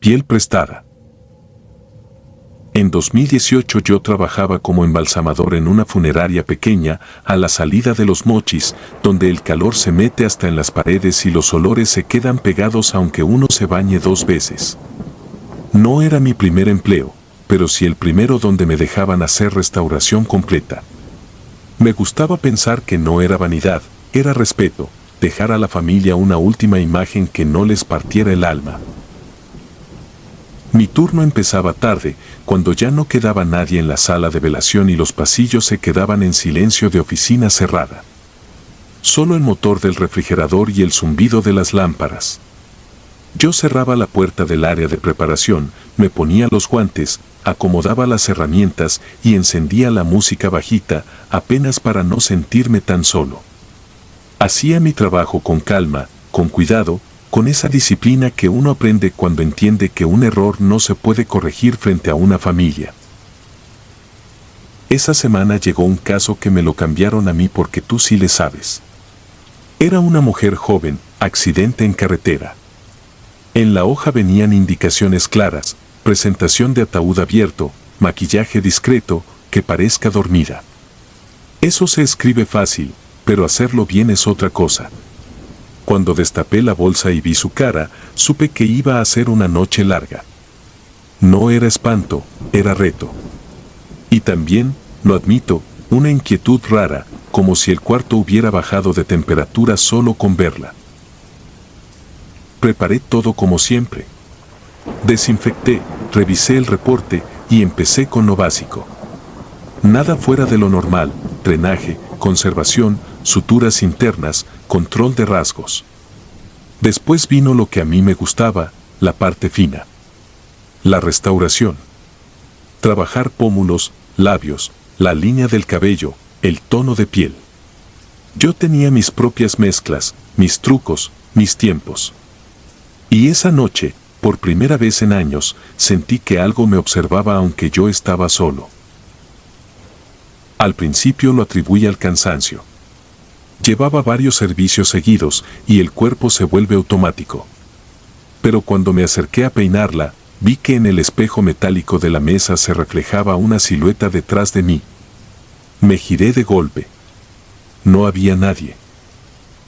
Piel prestada. En 2018 yo trabajaba como embalsamador en una funeraria pequeña a la salida de Los Mochis, donde el calor se mete hasta en las paredes y los olores se quedan pegados aunque uno se bañe 2 veces. No era mi primer empleo, pero sí el primero donde me dejaban hacer restauración completa. Me gustaba pensar que no era vanidad, era respeto, dejar a la familia una última imagen que no les partiera el alma. Mi turno empezaba tarde, cuando ya no quedaba nadie en la sala de velación y los pasillos se quedaban en silencio de oficina cerrada. Solo el motor del refrigerador y el zumbido de las lámparas. Yo cerraba la puerta del área de preparación, me ponía los guantes, acomodaba las herramientas y encendía la música bajita, apenas para no sentirme tan solo. Hacía mi trabajo con calma, con cuidado, con esa disciplina que uno aprende cuando entiende que un error no se puede corregir frente a una familia. Esa semana llegó un caso que me lo cambiaron a mí porque tú sí le sabes. Era una mujer joven, accidente en carretera. En la hoja venían indicaciones claras, presentación de ataúd abierto, maquillaje discreto, que parezca dormida. Eso se escribe fácil, pero hacerlo bien es otra cosa. Cuando destapé la bolsa y vi su cara, supe que iba a ser una noche larga. No era espanto, era reto. Y también, lo admito, una inquietud rara, como si el cuarto hubiera bajado de temperatura solo con verla. Preparé todo como siempre. Desinfecté, revisé el reporte y empecé con lo básico. Nada fuera de lo normal, drenaje, conservación, suturas internas, control de rasgos. Después vino lo que a mí me gustaba, la parte fina. La restauración. Trabajar pómulos, labios, la línea del cabello, el tono de piel. Yo tenía mis propias mezclas, mis trucos, mis tiempos. Y esa noche, por primera vez en años, sentí que algo me observaba aunque yo estaba solo. Al principio lo atribuí al cansancio. Llevaba varios servicios seguidos y el cuerpo se vuelve automático. Pero cuando me acerqué a peinarla, vi que en el espejo metálico de la mesa se reflejaba una silueta detrás de mí. Me giré de golpe. No había nadie.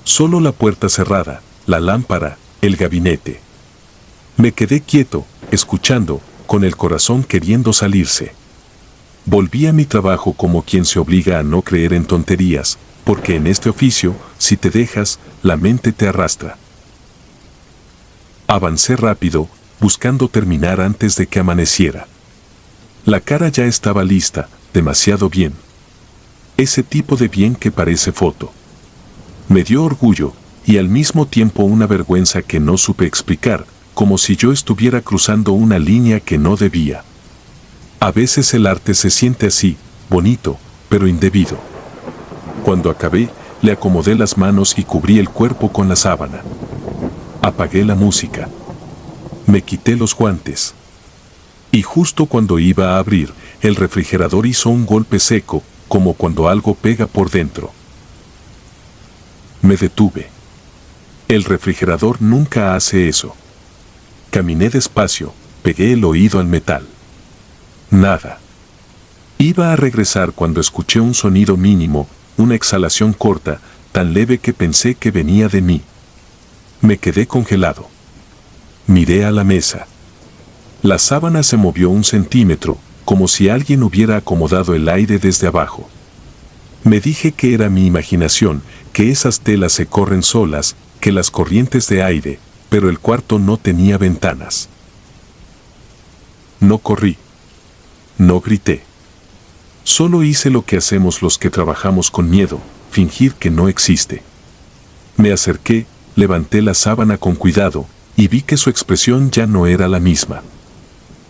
Solo la puerta cerrada, la lámpara, el gabinete. Me quedé quieto, escuchando, con el corazón queriendo salirse. Volví a mi trabajo como quien se obliga a no creer en tonterías, porque en este oficio, si te dejas, la mente te arrastra. Avancé rápido, buscando terminar antes de que amaneciera. La cara ya estaba lista, demasiado bien. Ese tipo de bien que parece foto. Me dio orgullo, y al mismo tiempo una vergüenza que no supe explicar, como si yo estuviera cruzando una línea que no debía. A veces el arte se siente así, bonito, pero indebido. Cuando acabé, le acomodé las manos y cubrí el cuerpo con la sábana. Apagué la música. Me quité los guantes. Y justo cuando iba a abrir, el refrigerador hizo un golpe seco, como cuando algo pega por dentro. Me detuve. El refrigerador nunca hace eso. Caminé despacio, pegué el oído al metal. Nada. Iba a regresar cuando escuché un sonido mínimo, una exhalación corta, tan leve que pensé que venía de mí. Me quedé congelado. Miré a la mesa. La sábana se movió 1 centímetro, como si alguien hubiera acomodado el aire desde abajo. Me dije que era mi imaginación, que esas telas se corren solas, que las corrientes de aire, pero el cuarto no tenía ventanas. No corrí. No grité. Solo hice lo que hacemos los que trabajamos con miedo, fingir que no existe. Me acerqué, levanté la sábana con cuidado, y vi que su expresión ya no era la misma.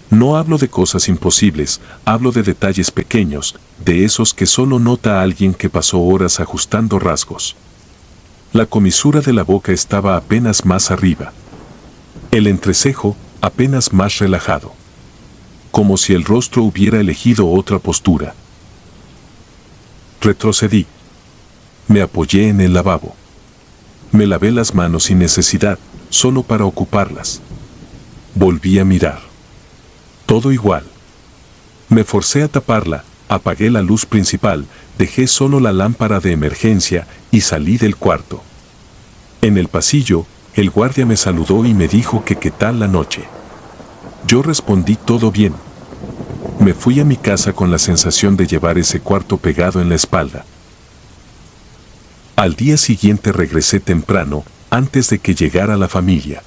No hablo de cosas imposibles, hablo de detalles pequeños, de esos que solo nota alguien que pasó horas ajustando rasgos. La comisura de la boca estaba apenas más arriba. El entrecejo, apenas más relajado. Como si el rostro hubiera elegido otra postura. Retrocedí. Me apoyé en el lavabo. Me lavé las manos sin necesidad, solo para ocuparlas. Volví a mirar. Todo igual. Me forcé a taparla, apagué la luz principal, dejé solo la lámpara de emergencia y salí del cuarto. En el pasillo, el guardia me saludó y me dijo que qué tal la noche. Yo respondí todo bien. Me fui a mi casa con la sensación de llevar ese cuarto pegado en la espalda. Al día siguiente regresé temprano, antes de que llegara la familia.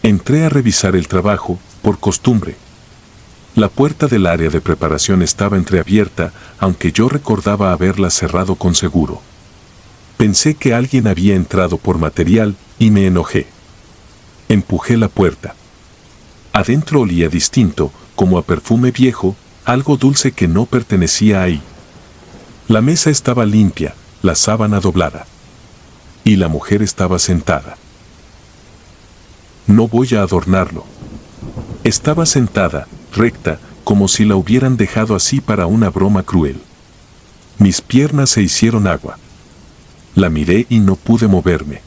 Entré a revisar el trabajo, por costumbre. La puerta del área de preparación estaba entreabierta, aunque yo recordaba haberla cerrado con seguro. Pensé que alguien había entrado por material y me enojé. Empujé la puerta. Adentro olía distinto, como a perfume viejo, algo dulce que no pertenecía ahí. La mesa estaba limpia, la sábana doblada. Y la mujer estaba sentada. No voy a adornarlo. Estaba sentada, recta, como si la hubieran dejado así para una broma cruel. Mis piernas se hicieron agua. La miré y no pude moverme.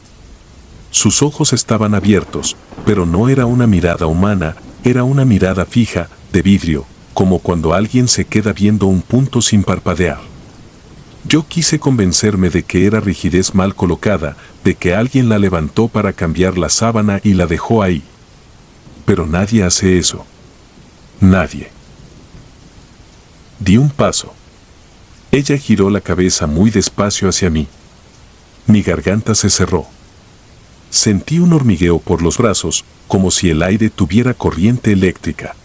Sus ojos estaban abiertos, pero no era una mirada humana, era una mirada fija, de vidrio, como cuando alguien se queda viendo un punto sin parpadear. Yo quise convencerme de que era rigidez mal colocada, de que alguien la levantó para cambiar la sábana y la dejó ahí. Pero nadie hace eso. Nadie. Di un paso. Ella giró la cabeza muy despacio hacia mí. Mi garganta se cerró. Sentí un hormigueo por los brazos, como si el aire tuviera corriente eléctrica.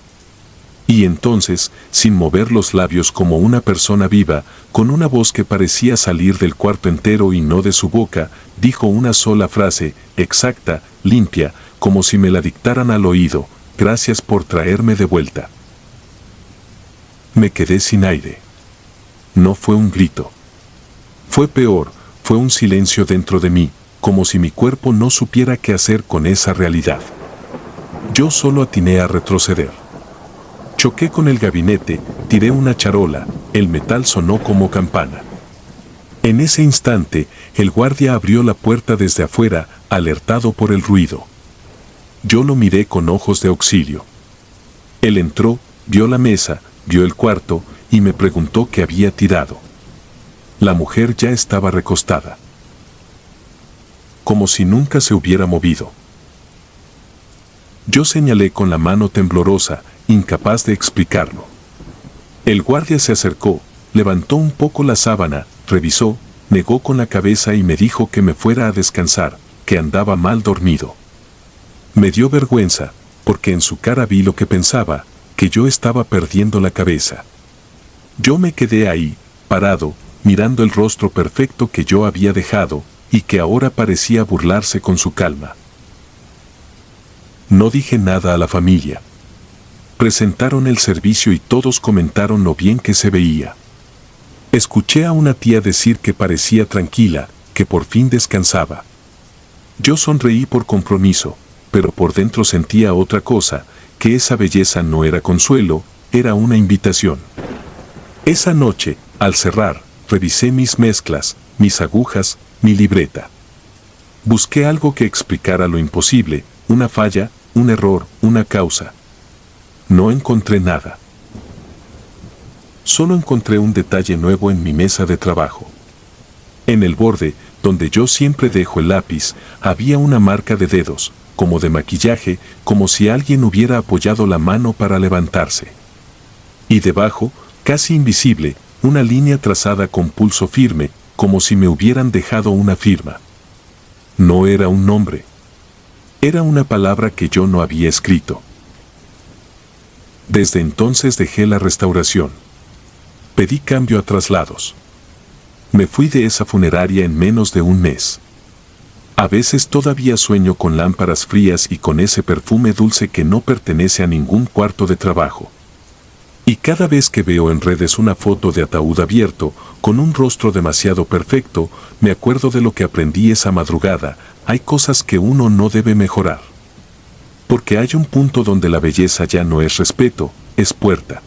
Y entonces, sin mover los labios como una persona viva, con una voz que parecía salir del cuarto entero y no de su boca, dijo una sola frase, exacta, limpia, como si me la dictaran al oído: gracias por traerme de vuelta. Me quedé sin aire. No fue un grito. Fue peor, fue un silencio dentro de mí, como si mi cuerpo no supiera qué hacer con esa realidad. Yo solo atiné a retroceder. Choqué con el gabinete, tiré una charola, el metal sonó como campana. En ese instante, el guardia abrió la puerta desde afuera, alertado por el ruido. Yo lo miré con ojos de auxilio. Él entró, vio la mesa, vio el cuarto, y me preguntó qué había tirado. La mujer ya estaba recostada. Como si nunca se hubiera movido. Yo señalé con la mano temblorosa, incapaz de explicarlo. El guardia se acercó, levantó un poco la sábana, revisó, negó con la cabeza y me dijo que me fuera a descansar, que andaba mal dormido. Me dio vergüenza, porque en su cara vi lo que pensaba, que yo estaba perdiendo la cabeza. Yo me quedé ahí, parado, mirando el rostro perfecto que yo había dejado, y que ahora parecía burlarse con su calma. No dije nada a la familia. Presentaron el servicio y todos comentaron lo bien que se veía. Escuché a una tía decir que parecía tranquila, que por fin descansaba. Yo sonreí por compromiso, pero por dentro sentía otra cosa, que esa belleza no era consuelo, era una invitación. Esa noche, al cerrar, revisé mis mezclas, mis agujas, mi libreta. Busqué algo que explicara lo imposible, una falla, un error, una causa. No encontré nada. Solo encontré un detalle nuevo en mi mesa de trabajo. En el borde, donde yo siempre dejo el lápiz, había una marca de dedos, como de maquillaje, como si alguien hubiera apoyado la mano para levantarse. Y debajo, casi invisible, una línea trazada con pulso firme, como si me hubieran dejado una firma. No era un nombre. Era una palabra que yo no había escrito. Desde entonces dejé la restauración. Pedí cambio a traslados. Me fui de esa funeraria en menos de un mes. A veces todavía sueño con lámparas frías y con ese perfume dulce que no pertenece a ningún cuarto de trabajo. Y cada vez que veo en redes una foto de ataúd abierto, con un rostro demasiado perfecto, me acuerdo de lo que aprendí esa madrugada: hay cosas que uno no debe mejorar. Porque hay un punto donde la belleza ya no es respeto, es puerta.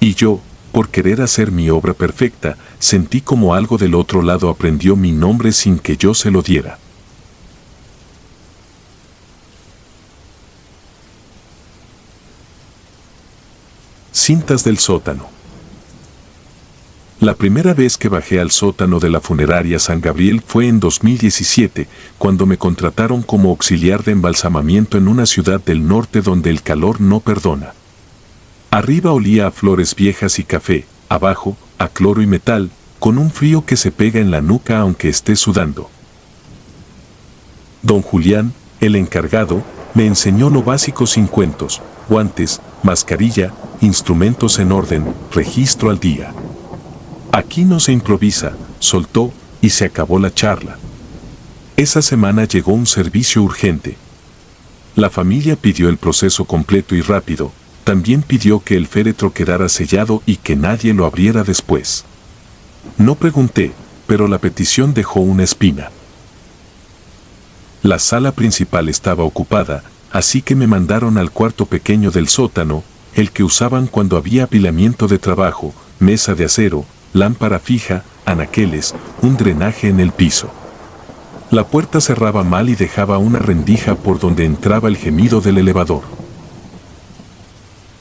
Y yo, por querer hacer mi obra perfecta, sentí como algo del otro lado aprendió mi nombre sin que yo se lo diera. Cintas del sótano. La primera vez que bajé al sótano de la funeraria San Gabriel fue en 2017, cuando me contrataron como auxiliar de embalsamamiento en una ciudad del norte donde el calor no perdona. Arriba olía a flores viejas y café, abajo, a cloro y metal, con un frío que se pega en la nuca aunque esté sudando. Don Julián, el encargado, me enseñó lo básico sin cuentos: guantes, mascarilla, instrumentos en orden, registro al día. Aquí no se improvisa, soltó, y se acabó la charla. Esa semana llegó un servicio urgente. La familia pidió el proceso completo y rápido, también pidió que el féretro quedara sellado y que nadie lo abriera después. No pregunté, pero la petición dejó una espina. La sala principal estaba ocupada, así que me mandaron al cuarto pequeño del sótano, el que usaban cuando había apilamiento de trabajo, mesa de acero, lámpara fija, anaqueles, un drenaje en el piso. La puerta cerraba mal y dejaba una rendija por donde entraba el gemido del elevador.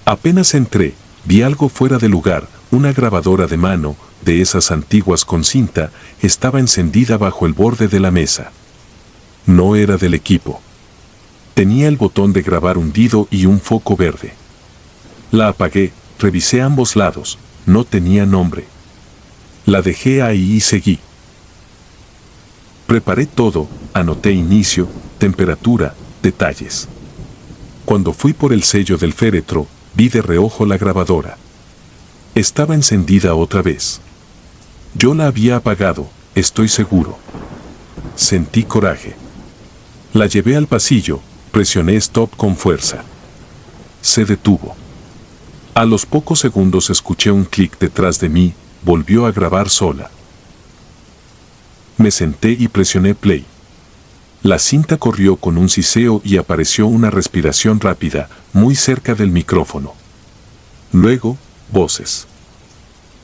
Apenas entré, vi algo fuera de lugar: una grabadora de mano, de esas antiguas con cinta, estaba encendida bajo el borde de la mesa. No era del equipo. Tenía el botón de grabar hundido y un foco verde. La apagué, revisé ambos lados, no tenía nombre. La dejé ahí y seguí. Preparé todo, anoté inicio, temperatura, detalles. Cuando fui por el sello del féretro, vi de reojo la grabadora. Estaba encendida otra vez. Yo la había apagado, estoy seguro. Sentí coraje. La llevé al pasillo, presioné stop con fuerza. Se detuvo. A los pocos segundos escuché un clic detrás de mí, volvió a grabar sola. Me senté y presioné play. La cinta corrió con un siseo y apareció una respiración rápida, muy cerca del micrófono. Luego, voces.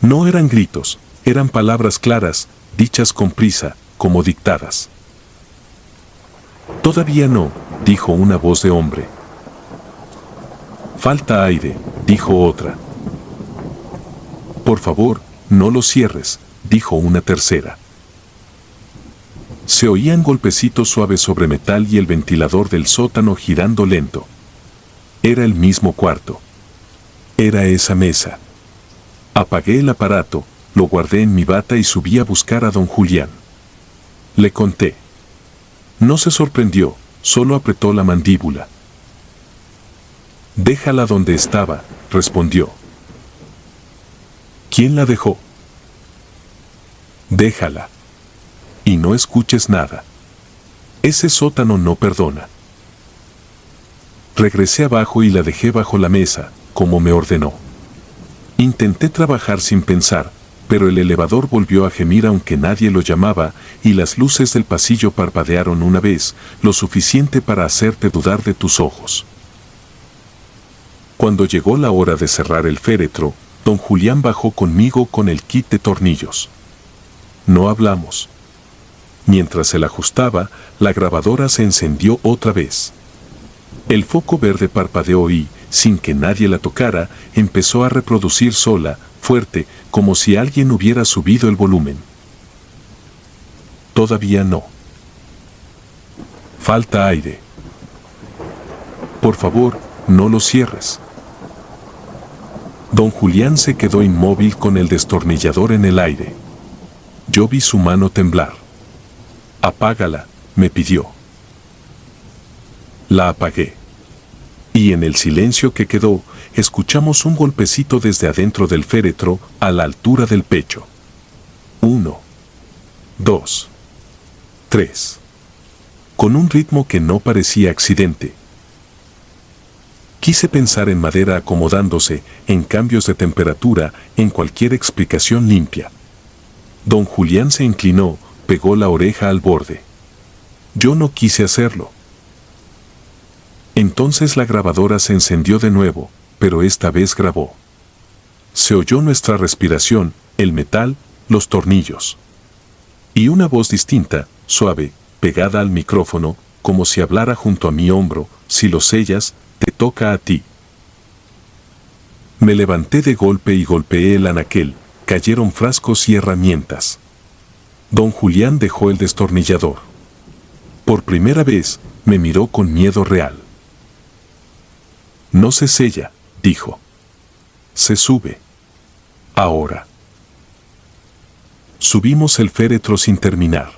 No eran gritos, eran palabras claras, dichas con prisa, como dictadas. Todavía no, dijo una voz de hombre. Falta aire, dijo otra. Por favor, no lo cierres, dijo una tercera. Se oían golpecitos suaves sobre metal y el ventilador del sótano girando lento. Era el mismo cuarto. Era esa mesa. Apagué el aparato, lo guardé en mi bata y subí a buscar a don Julián. Le conté. No se sorprendió, solo apretó la mandíbula. Déjala donde estaba, respondió. ¿Quién la dejó? Déjala. Y no escuches nada. Ese sótano no perdona. Regresé abajo y la dejé bajo la mesa, como me ordenó. Intenté trabajar sin pensar, pero el elevador volvió a gemir aunque nadie lo llamaba, y las luces del pasillo parpadearon una vez, lo suficiente para hacerte dudar de tus ojos. Cuando llegó la hora de cerrar el féretro, don Julián bajó conmigo con el kit de tornillos. No hablamos. Mientras se la ajustaba, la grabadora se encendió otra vez. El foco verde parpadeó y, sin que nadie la tocara, empezó a reproducir sola, fuerte, como si alguien hubiera subido el volumen. Todavía no. Falta aire. Por favor, no lo cierres. Don Julián se quedó inmóvil con el destornillador en el aire. Yo vi su mano temblar. Apágala, me pidió. La apagué. Y en el silencio que quedó, escuchamos un golpecito desde adentro del féretro, a la altura del pecho. 1, 2, 3. Con un ritmo que no parecía accidente. Quise pensar en madera acomodándose, en cambios de temperatura, en cualquier explicación limpia. Don Julián se inclinó, pegó la oreja al borde. Yo no quise hacerlo. Entonces la grabadora se encendió de nuevo, pero esta vez grabó. Se oyó nuestra respiración, el metal, los tornillos. Y una voz distinta, suave, pegada al micrófono, como si hablara junto a mi hombro: si lo sellas, te toca a ti. Me levanté de golpe y golpeé el anaquel, cayeron frascos y herramientas. Don Julián dejó el destornillador. Por primera vez, me miró con miedo real. No se sella, dijo. Se sube. Ahora. Subimos el féretro sin terminar.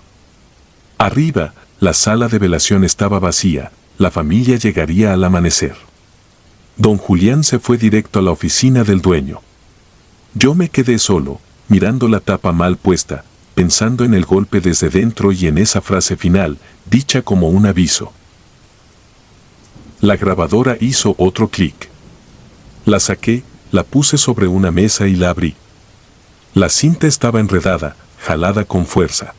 Arriba, la sala de velación estaba vacía, la familia llegaría al amanecer. Don Julián se fue directo a la oficina del dueño. Yo me quedé solo, mirando la tapa mal puesta, pensando en el golpe desde dentro y en esa frase final, dicha como un aviso. La grabadora hizo otro clic. La saqué, la puse sobre una mesa y la abrí. La cinta estaba enredada, jalada con fuerza.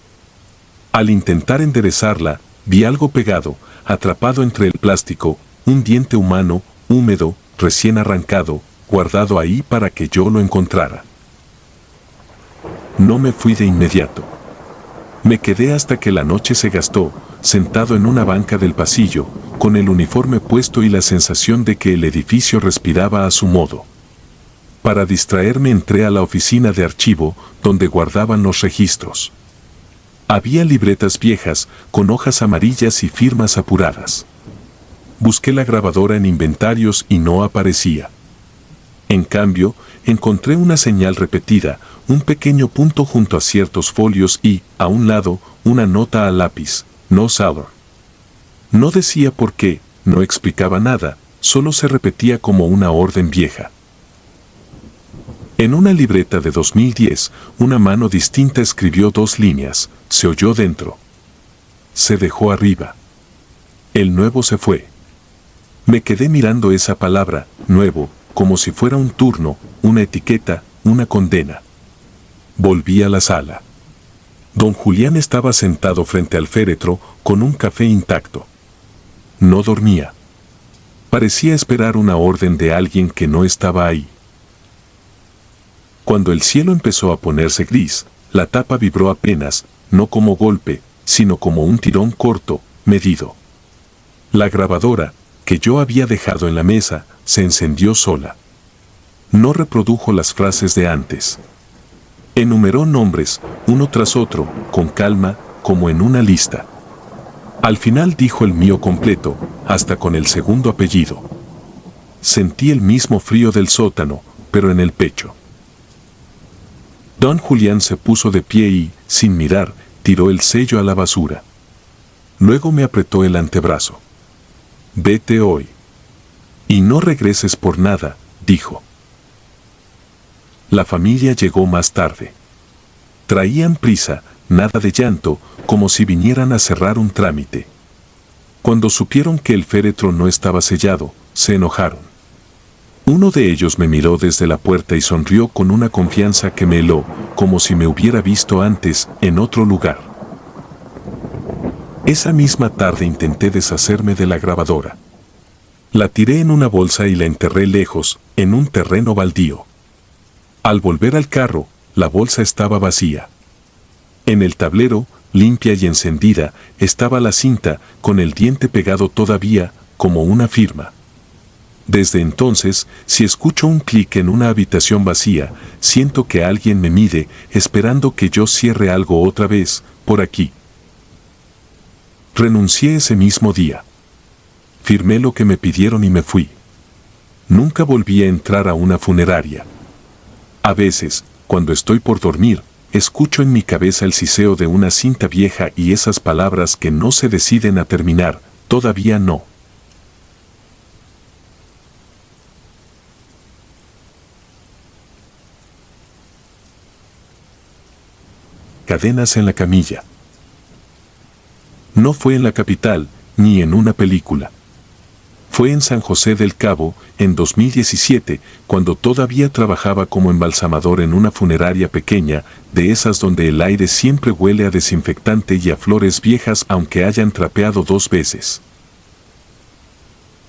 Al intentar enderezarla, vi algo pegado, atrapado entre el plástico, un diente humano, húmedo, recién arrancado, guardado ahí para que yo lo encontrara. No me fui de inmediato. Me quedé hasta que la noche se gastó, sentado en una banca del pasillo, con el uniforme puesto y la sensación de que el edificio respiraba a su modo. Para distraerme entré a la oficina de archivo, donde guardaban los registros. Había libretas viejas, con hojas amarillas y firmas apuradas. Busqué la grabadora en inventarios y no aparecía. En cambio, encontré una señal repetida, un pequeño punto junto a ciertos folios y, a un lado, una nota a lápiz, no Sauer. No decía por qué, no explicaba nada, solo se repetía como una orden vieja. En una libreta de 2010, una mano distinta escribió 2 líneas, se oyó dentro. Se dejó arriba. El nuevo se fue. Me quedé mirando esa palabra, nuevo, como si fuera un turno, una etiqueta, una condena. Volví a la sala. Don Julián estaba sentado frente al féretro, con un café intacto. No dormía. Parecía esperar una orden de alguien que no estaba ahí. Cuando el cielo empezó a ponerse gris, la tapa vibró apenas, no como golpe, sino como un tirón corto, medido. La grabadora, que yo había dejado en la mesa, se encendió sola. No reprodujo las frases de antes. Enumeró nombres, uno tras otro, con calma, como en una lista. Al final dijo el mío completo, hasta con el segundo apellido. Sentí el mismo frío del sótano, pero en el pecho. Don Julián se puso de pie y, sin mirar, tiró el sello a la basura. Luego me apretó el antebrazo. Vete hoy. Y no regreses por nada, dijo. La familia llegó más tarde. Traían prisa, nada de llanto, como si vinieran a cerrar un trámite. Cuando supieron que el féretro no estaba sellado, se enojaron. Uno de ellos me miró desde la puerta y sonrió con una confianza que me heló, como si me hubiera visto antes, en otro lugar. Esa misma tarde intenté deshacerme de la grabadora. La tiré en una bolsa y la enterré lejos, en un terreno baldío. Al volver al carro, la bolsa estaba vacía. En el tablero, limpia y encendida, estaba la cinta, con el diente pegado todavía, como una firma. Desde entonces, si escucho un clic en una habitación vacía, siento que alguien me mide, esperando que yo cierre algo otra vez, por aquí. Renuncié ese mismo día. Firmé lo que me pidieron y me fui. Nunca volví a entrar a una funeraria. A veces, cuando estoy por dormir, escucho en mi cabeza el siseo de una cinta vieja y esas palabras que no se deciden a terminar, todavía no. Cadenas en la camilla. No fue en la capital, ni en una película. Fue en San José del Cabo, en 2017, cuando todavía trabajaba como embalsamador en una funeraria pequeña, de esas donde el aire siempre huele a desinfectante y a flores viejas aunque hayan trapeado 2 veces.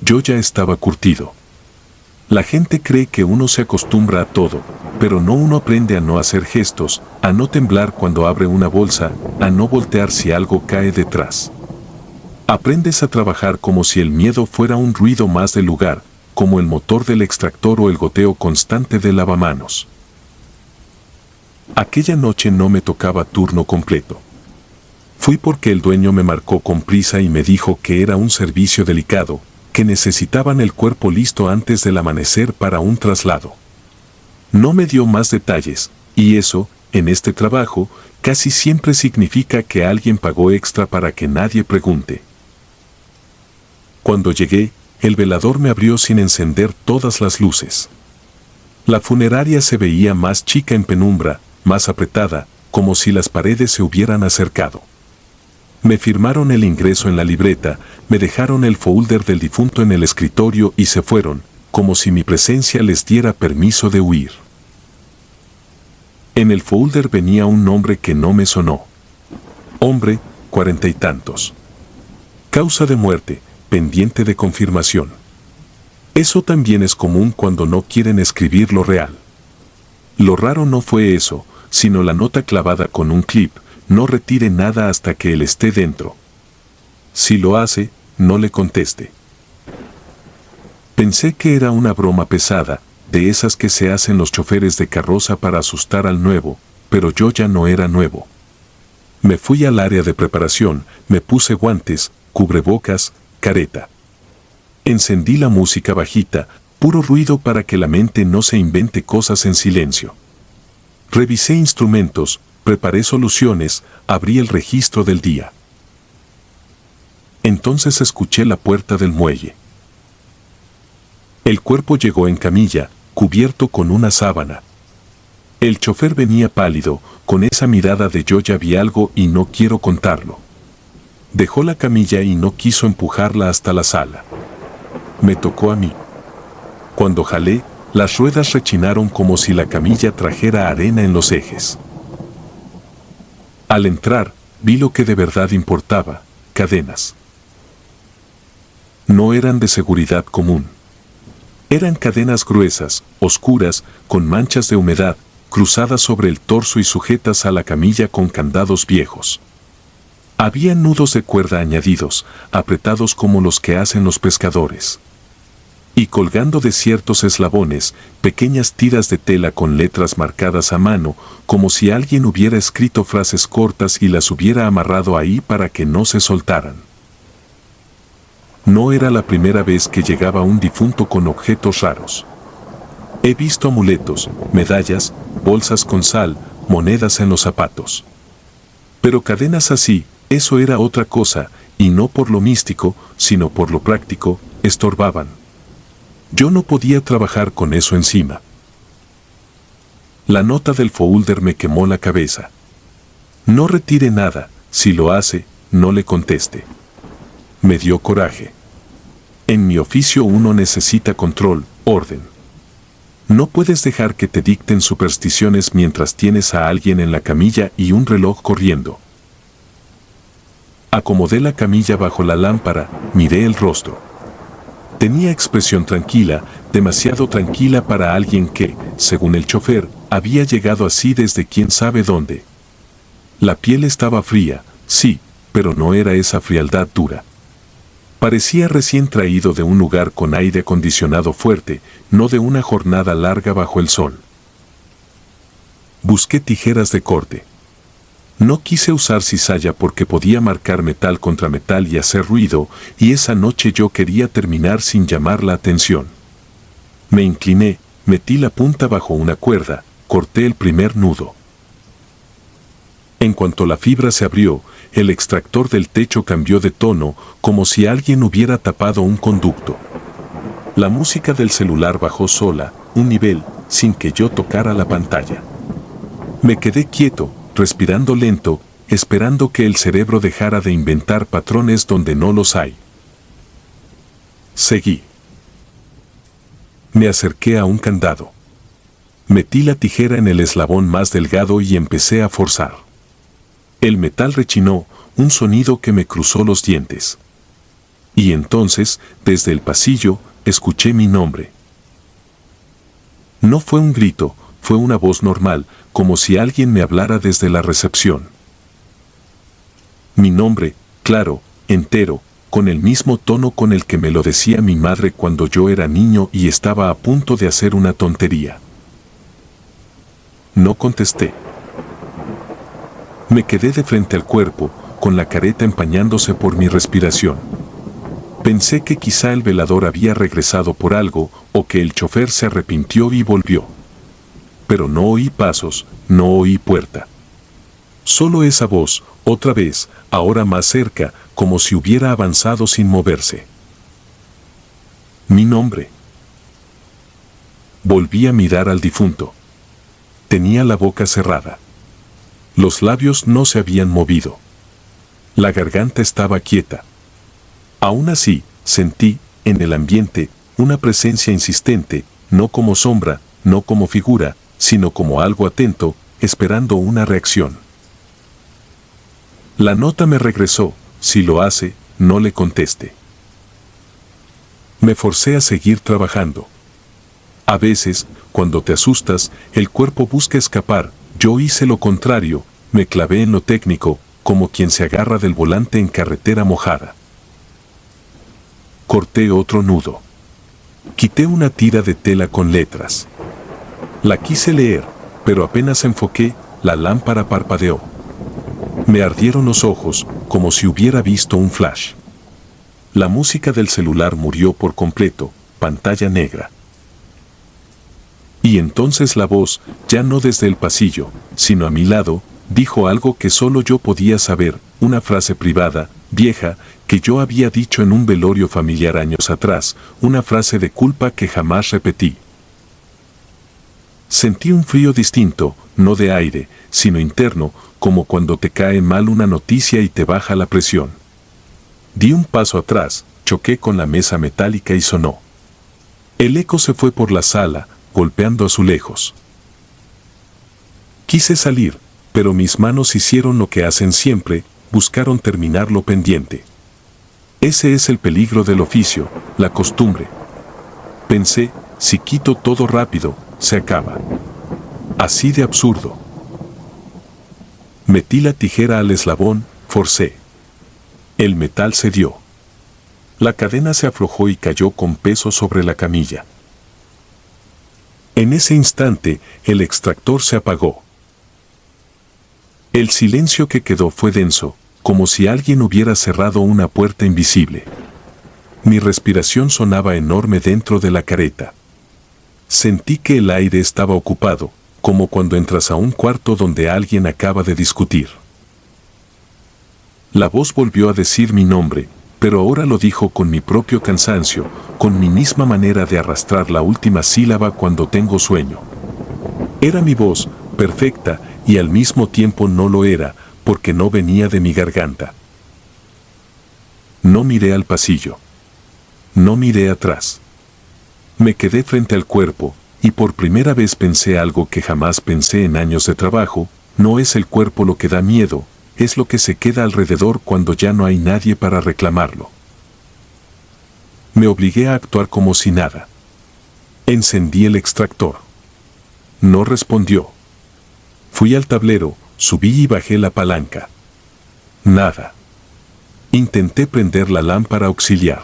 Yo ya estaba curtido. La gente cree que uno se acostumbra a todo, pero no, uno aprende a no hacer gestos, a no temblar cuando abre una bolsa, a no voltear si algo cae detrás. Aprendes a trabajar como si el miedo fuera un ruido más del lugar, como el motor del extractor o el goteo constante del lavamanos. Aquella noche no me tocaba turno completo. Fui porque el dueño me marcó con prisa y me dijo que era un servicio delicado, que necesitaban el cuerpo listo antes del amanecer para un traslado. No me dio más detalles, y eso, en este trabajo, casi siempre significa que alguien pagó extra para que nadie pregunte. Cuando llegué, el velador me abrió sin encender todas las luces. La funeraria se veía más chica en penumbra, más apretada, como si las paredes se hubieran acercado. Me firmaron el ingreso en la libreta, me dejaron el folder del difunto en el escritorio y se fueron, como si mi presencia les diera permiso de huir. En el folder venía un nombre que no me sonó. Hombre, 40 y tantos. Causa de muerte, pendiente de confirmación. Eso también es común cuando no quieren escribir lo real. Lo raro no fue eso, sino la nota clavada con un clip, no retire nada hasta que él esté dentro. Si lo hace, no le conteste. Pensé que era una broma pesada, de esas que se hacen los choferes de carroza para asustar al nuevo, pero yo ya no era nuevo. Me fui al área de preparación, me puse guantes, cubrebocas, careta. Encendí la música bajita, puro ruido para que la mente no se invente cosas en silencio. Revisé instrumentos, preparé soluciones, abrí el registro del día. Entonces escuché la puerta del muelle. El cuerpo llegó en camilla, cubierto con una sábana. El chofer venía pálido, con esa mirada de yo ya vi algo y no quiero contarlo. Dejó la camilla y no quiso empujarla hasta la sala. Me tocó a mí. Cuando jalé, las ruedas rechinaron como si la camilla trajera arena en los ejes. Al entrar, vi lo que de verdad importaba, cadenas. No eran de seguridad común. Eran cadenas gruesas, oscuras, con manchas de humedad, cruzadas sobre el torso y sujetas a la camilla con candados viejos. Había nudos de cuerda añadidos, apretados como los que hacen los pescadores. Y colgando de ciertos eslabones, pequeñas tiras de tela con letras marcadas a mano, como si alguien hubiera escrito frases cortas y las hubiera amarrado ahí para que no se soltaran. No era la primera vez que llegaba un difunto con objetos raros. He visto amuletos, medallas, bolsas con sal, monedas en los zapatos. Pero cadenas así, eso era otra cosa, y no por lo místico, sino por lo práctico, estorbaban. Yo no podía trabajar con eso encima. La nota del folder me quemó la cabeza. No retire nada, si lo hace, no le conteste. Me dio coraje. En mi oficio uno necesita control, orden. No puedes dejar que te dicten supersticiones mientras tienes a alguien en la camilla y un reloj corriendo. Acomodé la camilla bajo la lámpara, miré el rostro. Tenía expresión tranquila, demasiado tranquila para alguien que, según el chofer, había llegado así desde quién sabe dónde. La piel estaba fría, sí, pero no era esa frialdad dura. Parecía recién traído de un lugar con aire acondicionado fuerte, no de una jornada larga bajo el sol. Busqué tijeras de corte. No quise usar cizalla porque podía marcar metal contra metal y hacer ruido, y esa noche yo quería terminar sin llamar la atención. Me incliné, metí la punta bajo una cuerda, corté el primer nudo. En cuanto la fibra se abrió, el extractor del techo cambió de tono, como si alguien hubiera tapado un conducto. La música del celular bajó sola, un nivel, sin que yo tocara la pantalla. Me quedé quieto, respirando lento, esperando que el cerebro dejara de inventar patrones donde no los hay. Seguí. Me acerqué a un candado. Metí la tijera en el eslabón más delgado y empecé a forzar. El metal rechinó, un sonido que me cruzó los dientes. Y entonces, desde el pasillo, escuché mi nombre. No fue un grito, fue una voz normal, como si alguien me hablara desde la recepción. Mi nombre, claro, entero, con el mismo tono con el que me lo decía mi madre cuando yo era niño y estaba a punto de hacer una tontería. No contesté. Me quedé de frente al cuerpo, con la careta empañándose por mi respiración. Pensé que quizá el velador había regresado por algo, o que el chofer se arrepintió y volvió. Pero no oí pasos, no oí puerta. Solo esa voz, otra vez, ahora más cerca, como si hubiera avanzado sin moverse. Mi nombre. Volví a mirar al difunto. Tenía la boca cerrada. Los labios no se habían movido. La garganta estaba quieta. Aún así, sentí, en el ambiente, una presencia insistente, no como sombra, no como figura, sino como algo atento, esperando una reacción. La nota me regresó, si lo hace, no le conteste. Me forcé a seguir trabajando. A veces, cuando te asustas, el cuerpo busca escapar, yo hice lo contrario, me clavé en lo técnico, como quien se agarra del volante en carretera mojada. Corté otro nudo. Quité una tira de tela con letras. La quise leer, pero apenas enfoqué, la lámpara parpadeó. Me ardieron los ojos, como si hubiera visto un flash. La música del celular murió por completo, pantalla negra. Y entonces la voz, ya no desde el pasillo, sino a mi lado, dijo algo que solo yo podía saber, una frase privada, vieja, que yo había dicho en un velorio familiar años atrás, una frase de culpa que jamás repetí. Sentí un frío distinto, no de aire, sino interno, como cuando te cae mal una noticia y te baja la presión. Di un paso atrás, choqué con la mesa metálica y sonó. El eco se fue por la sala, golpeando azulejos. Quise salir, pero mis manos hicieron lo que hacen siempre, buscaron terminar lo pendiente. Ese es el peligro del oficio, la costumbre. Pensé, si quito todo rápido, se acaba. Así de absurdo. Metí la tijera al eslabón, forcé. El metal cedió. La cadena se aflojó y cayó con peso sobre la camilla. En ese instante, el extractor se apagó. El silencio que quedó fue denso, como si alguien hubiera cerrado una puerta invisible. Mi respiración sonaba enorme dentro de la careta. Sentí que el aire estaba ocupado, como cuando entras a un cuarto donde alguien acaba de discutir. La voz volvió a decir mi nombre, pero ahora lo dijo con mi propio cansancio, con mi misma manera de arrastrar la última sílaba cuando tengo sueño. Era mi voz, perfecta, y al mismo tiempo no lo era, porque no venía de mi garganta. No miré al pasillo. No miré atrás. Me quedé frente al cuerpo, y por primera vez pensé algo que jamás pensé en años de trabajo, no es el cuerpo lo que da miedo, es lo que se queda alrededor cuando ya no hay nadie para reclamarlo. Me obligué a actuar como si nada. Encendí el extractor. No respondió. Fui al tablero, subí y bajé la palanca. Nada. Intenté prender la lámpara auxiliar.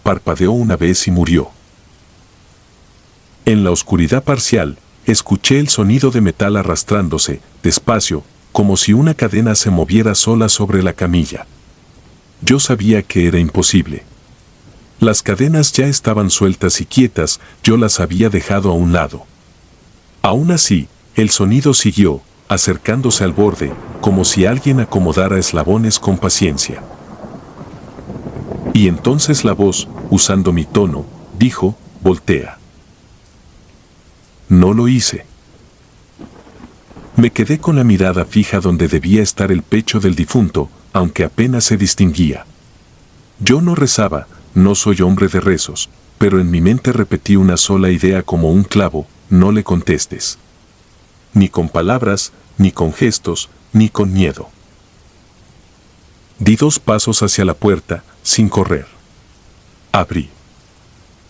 Parpadeó una vez y murió. En la oscuridad parcial, escuché el sonido de metal arrastrándose, despacio, como si una cadena se moviera sola sobre la camilla. Yo sabía que era imposible. Las cadenas ya estaban sueltas y quietas, yo las había dejado a un lado. Aún así, el sonido siguió, acercándose al borde, como si alguien acomodara eslabones con paciencia. Y entonces la voz, usando mi tono, dijo, voltea. No lo hice. Me quedé con la mirada fija donde debía estar el pecho del difunto, aunque apenas se distinguía. Yo no rezaba, no soy hombre de rezos, pero en mi mente repetí una sola idea como un clavo, no le contestes. Ni con palabras, ni con gestos, ni con miedo. Di 2 pasos hacia la puerta, sin correr. Abrí.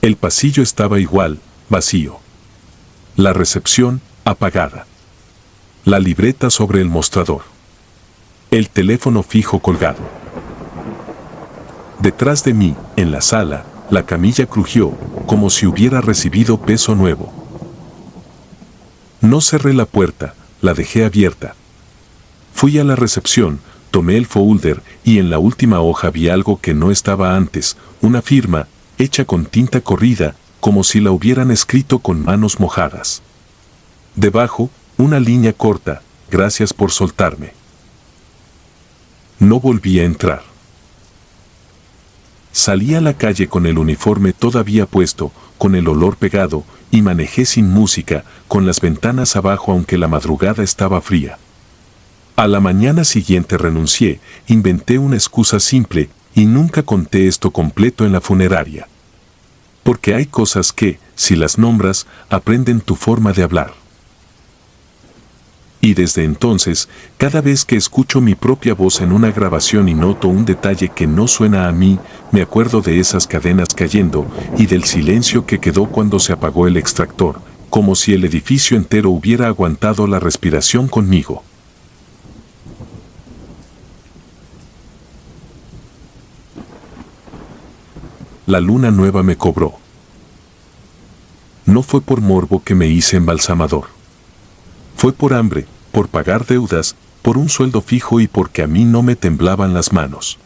El pasillo estaba igual, vacío. La recepción, apagada. La libreta sobre el mostrador. El teléfono fijo colgado. Detrás de mí, en la sala, la camilla crujió, como si hubiera recibido peso nuevo. No cerré la puerta, la dejé abierta. Fui a la recepción, tomé el folder y en la última hoja vi algo que no estaba antes, una firma, hecha con tinta corrida, como si la hubieran escrito con manos mojadas. Debajo, una línea corta, gracias por soltarme. No volví a entrar. Salí a la calle con el uniforme todavía puesto, con el olor pegado, y manejé sin música, con las ventanas abajo aunque la madrugada estaba fría. A la mañana siguiente renuncié, inventé una excusa simple, y nunca conté esto completo en la funeraria. Porque hay cosas que, si las nombras, aprenden tu forma de hablar. Y desde entonces, cada vez que escucho mi propia voz en una grabación y noto un detalle que no suena a mí, me acuerdo de esas cadenas cayendo y del silencio que quedó cuando se apagó el extractor, como si el edificio entero hubiera aguantado la respiración conmigo. La luna nueva me cobró. No fue por morbo que me hice embalsamador. Fue por hambre, por pagar deudas, por un sueldo fijo y porque a mí no me temblaban las manos.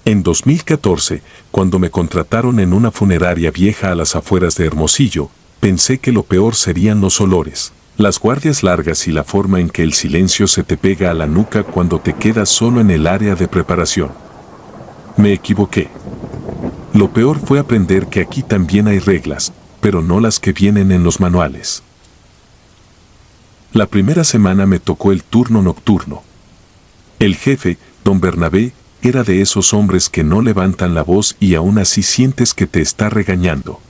En 2014, cuando me contrataron en una funeraria vieja a las afueras de Hermosillo, pensé que lo peor serían los olores, las guardias largas y la forma en que el silencio se te pega a la nuca cuando te quedas solo en el área de preparación. Me equivoqué. Lo peor fue aprender que aquí también hay reglas, pero no las que vienen en los manuales. La primera semana me tocó el turno nocturno. El jefe, don Bernabé, era de esos hombres que no levantan la voz y aún así sientes que te está regañando.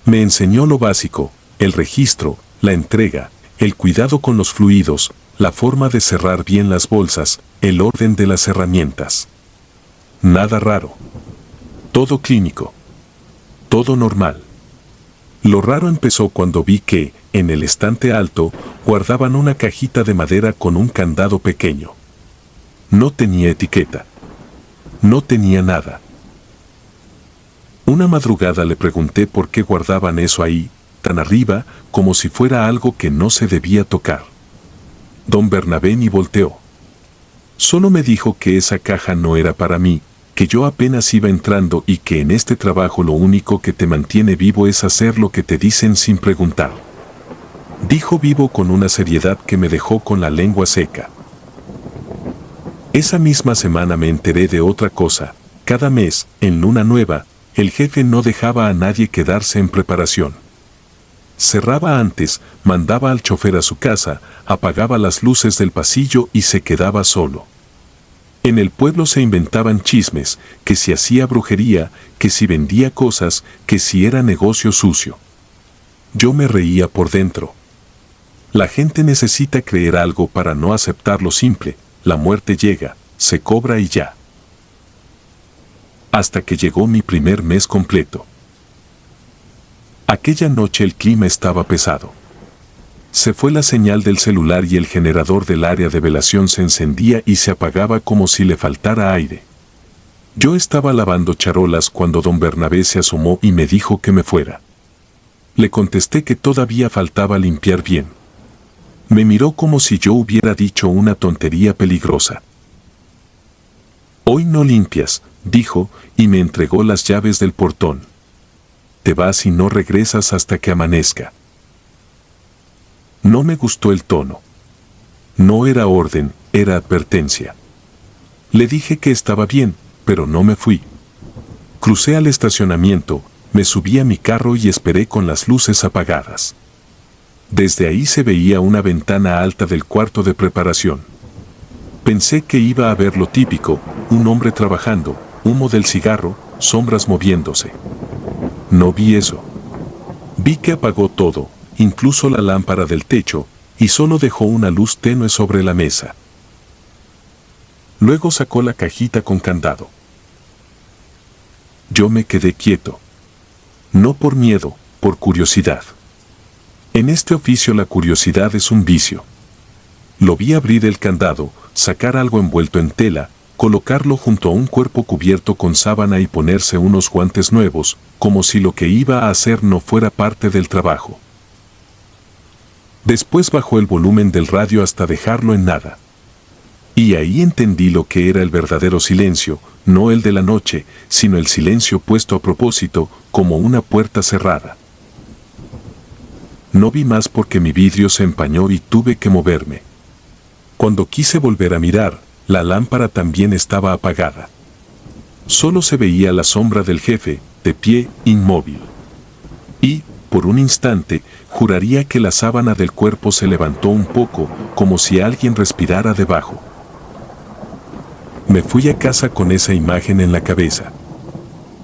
Me enseñó lo básico, el registro, la entrega, el cuidado con los fluidos, la forma de cerrar bien las bolsas, el orden de las herramientas. Nada raro. Todo clínico. Todo normal. Lo raro empezó cuando vi que, en el estante alto, guardaban una cajita de madera con un candado pequeño. No tenía etiqueta. No tenía nada. Una madrugada le pregunté por qué guardaban eso ahí, tan arriba, como si fuera algo que no se debía tocar. Don Bernabé ni volteó. Solo me dijo que esa caja no era para mí, que yo apenas iba entrando y que en este trabajo lo único que te mantiene vivo es hacer lo que te dicen sin preguntar. Dijo vivo con una seriedad que me dejó con la lengua seca. Esa misma semana me enteré de otra cosa. Cada mes, en luna nueva, el jefe no dejaba a nadie quedarse en preparación. Cerraba antes, mandaba al chofer a su casa, apagaba las luces del pasillo y se quedaba solo. En el pueblo se inventaban chismes, que si hacía brujería, que si vendía cosas, que si era negocio sucio. Yo me reía por dentro. La gente necesita creer algo para no aceptar lo simple, la muerte llega, se cobra y ya. Hasta que llegó mi primer mes completo. Aquella noche el clima estaba pesado. Se fue la señal del celular y el generador del área de velación se encendía y se apagaba como si le faltara aire. Yo estaba lavando charolas cuando don Bernabé se asomó y me dijo que me fuera. Le contesté que todavía faltaba limpiar bien. Me miró como si yo hubiera dicho una tontería peligrosa. Hoy no limpias, dijo, y me entregó las llaves del portón. Te vas y no regresas hasta que amanezca. No me gustó el tono. No era orden, era advertencia. Le dije que estaba bien, pero no me fui. Crucé al estacionamiento, me subí a mi carro y esperé con las luces apagadas. Desde ahí se veía una ventana alta del cuarto de preparación. Pensé que iba a ver lo típico, un hombre trabajando, humo del cigarro, sombras moviéndose. No vi eso. Vi que apagó todo, incluso la lámpara del techo, y solo dejó una luz tenue sobre la mesa. Luego sacó la cajita con candado. Yo me quedé quieto. No por miedo, por curiosidad. En este oficio la curiosidad es un vicio. Lo vi abrir el candado, sacar algo envuelto en tela, colocarlo junto a un cuerpo cubierto con sábana y ponerse unos guantes nuevos, como si lo que iba a hacer no fuera parte del trabajo. Después bajó el volumen del radio hasta dejarlo en nada. Y ahí entendí lo que era el verdadero silencio, no el de la noche, sino el silencio puesto a propósito, como una puerta cerrada. No vi más porque mi vidrio se empañó y tuve que moverme. Cuando quise volver a mirar, la lámpara también estaba apagada. Solo se veía la sombra del jefe, de pie, inmóvil. Y, por un instante, juraría que la sábana del cuerpo se levantó un poco, como si alguien respirara debajo. Me fui a casa con esa imagen en la cabeza.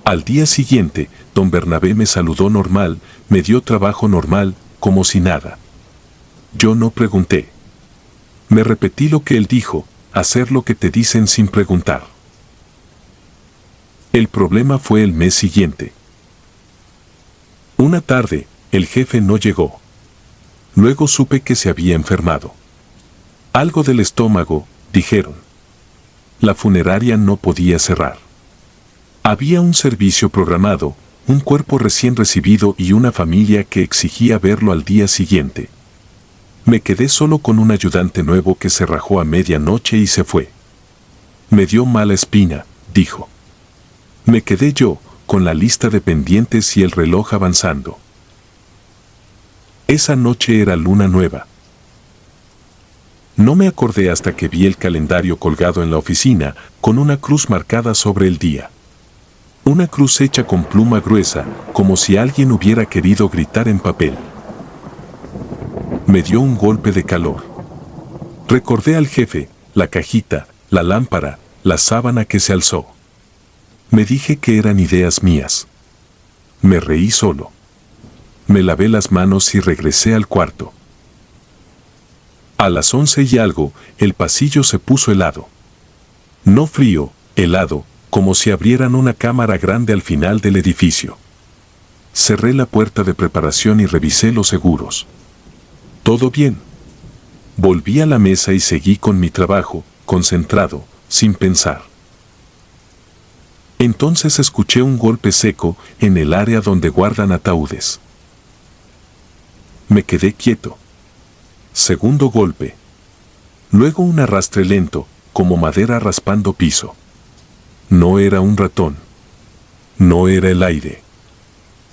Al día siguiente, don Bernabé me saludó normal, me dio trabajo normal, como si nada. Yo no pregunté. Me repetí lo que él dijo, hacer lo que te dicen sin preguntar. El problema fue el mes siguiente. Una tarde, el jefe no llegó. Luego supe que se había enfermado. Algo del estómago, dijeron. La funeraria no podía cerrar. Había un servicio programado, un cuerpo recién recibido y una familia que exigía verlo al día siguiente. Me quedé solo con un ayudante nuevo que se rajó a medianoche y se fue. Me dio mala espina, dijo. Me quedé yo, con la lista de pendientes y el reloj avanzando. Esa noche era luna nueva. No me acordé hasta que vi el calendario colgado en la oficina, con una cruz marcada sobre el día. Una cruz hecha con pluma gruesa, como si alguien hubiera querido gritar en papel. Me dio un golpe de calor. Recordé al jefe, la cajita, la lámpara, la sábana que se alzó. Me dije que eran ideas mías. Me reí solo. Me lavé las manos y regresé al cuarto. A las 11 y algo, el pasillo se puso helado. No frío, helado, como si abrieran una cámara grande al final del edificio. Cerré la puerta de preparación y revisé los seguros. Todo bien. Volví a la mesa y seguí con mi trabajo, concentrado, sin pensar. Entonces escuché un golpe seco en el área donde guardan ataúdes. Me quedé quieto. Segundo golpe. Luego un arrastre lento, como madera raspando piso. No era un ratón. No era el aire.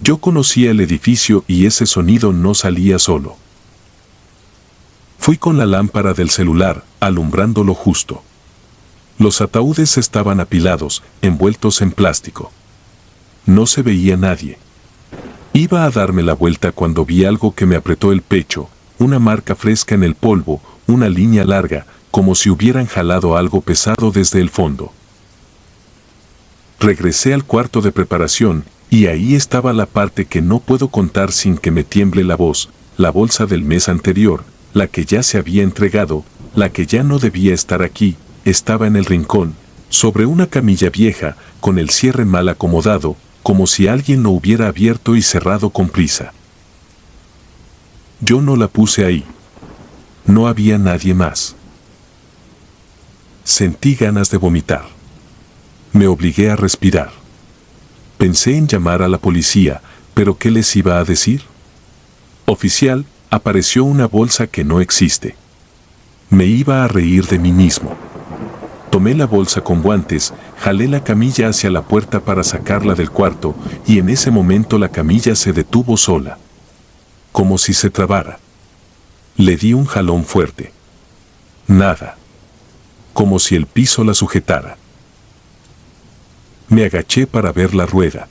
Yo conocía el edificio y ese sonido no salía solo. Fui con la lámpara del celular, alumbrando lo justo. Los ataúdes estaban apilados, envueltos en plástico. No se veía nadie. Iba a darme la vuelta cuando vi algo que me apretó el pecho, una marca fresca en el polvo, una línea larga, como si hubieran jalado algo pesado desde el fondo. Regresé al cuarto de preparación, y ahí estaba la parte que no puedo contar sin que me tiemble la voz, la bolsa del mes anterior, la que ya se había entregado, la que ya no debía estar aquí, estaba en el rincón, sobre una camilla vieja, con el cierre mal acomodado, como si alguien lo hubiera abierto y cerrado con prisa. Yo no la puse ahí. No había nadie más. Sentí ganas de vomitar. Me obligué a respirar. Pensé en llamar a la policía, pero ¿qué les iba a decir? Oficial, apareció una bolsa que no existe. Me iba a reír de mí mismo. Tomé la bolsa con guantes, jalé la camilla hacia la puerta para sacarla del cuarto, y en ese momento la camilla se detuvo sola. Como si se trabara. Le di un jalón fuerte. Nada. Como si el piso la sujetara. Me agaché para ver la rueda.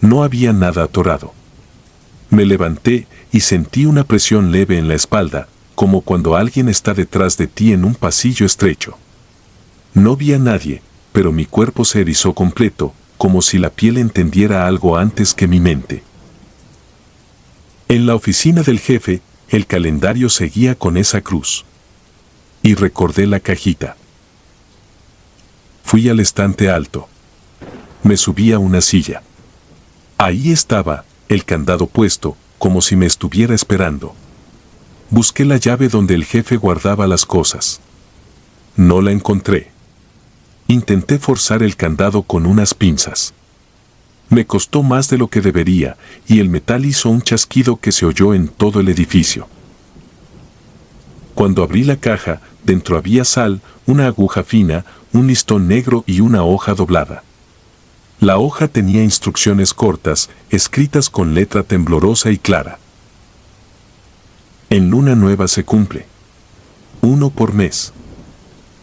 No había nada atorado. Me levanté y sentí una presión leve en la espalda, como cuando alguien está detrás de ti en un pasillo estrecho. No vi a nadie, pero mi cuerpo se erizó completo, como si la piel entendiera algo antes que mi mente. En la oficina del jefe, el calendario seguía con esa cruz. Y recordé la cajita. Fui al estante alto. Me subí a una silla. Ahí estaba, el candado puesto, como si me estuviera esperando. Busqué la llave donde el jefe guardaba las cosas. No la encontré. Intenté forzar el candado con unas pinzas. Me costó más de lo que debería, y el metal hizo un chasquido que se oyó en todo el edificio. Cuando abrí la caja, dentro había sal, una aguja fina, un listón negro y una hoja doblada. La hoja tenía instrucciones cortas, escritas con letra temblorosa y clara. En luna nueva se cumple. 1 por mes.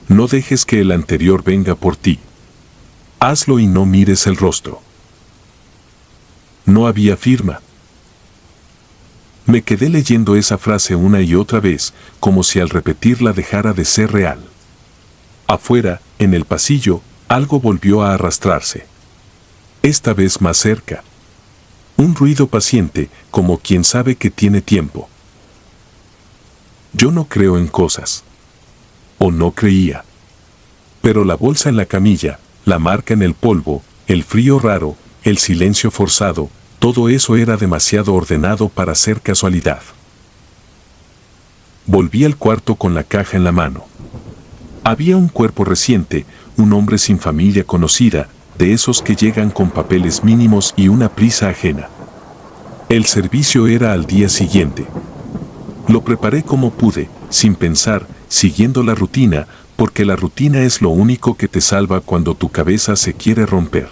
No dejes que el anterior venga por ti. Hazlo y no mires el rostro. No había firma. Me quedé leyendo esa frase una y otra vez, como si al repetirla dejara de ser real. Afuera, en el pasillo, algo volvió a arrastrarse. Esta vez más cerca. Un ruido paciente, como quien sabe que tiene tiempo. Yo no creo en cosas. O no creía. Pero la bolsa en la camilla, la marca en el polvo, el frío raro, el silencio forzado, todo eso era demasiado ordenado para ser casualidad. Volví al cuarto con la caja en la mano. Había un cuerpo reciente, un hombre sin familia conocida, de esos que llegan con papeles mínimos y una prisa ajena. El servicio era al día siguiente. Lo preparé como pude, sin pensar, siguiendo la rutina, porque la rutina es lo único que te salva cuando tu cabeza se quiere romper.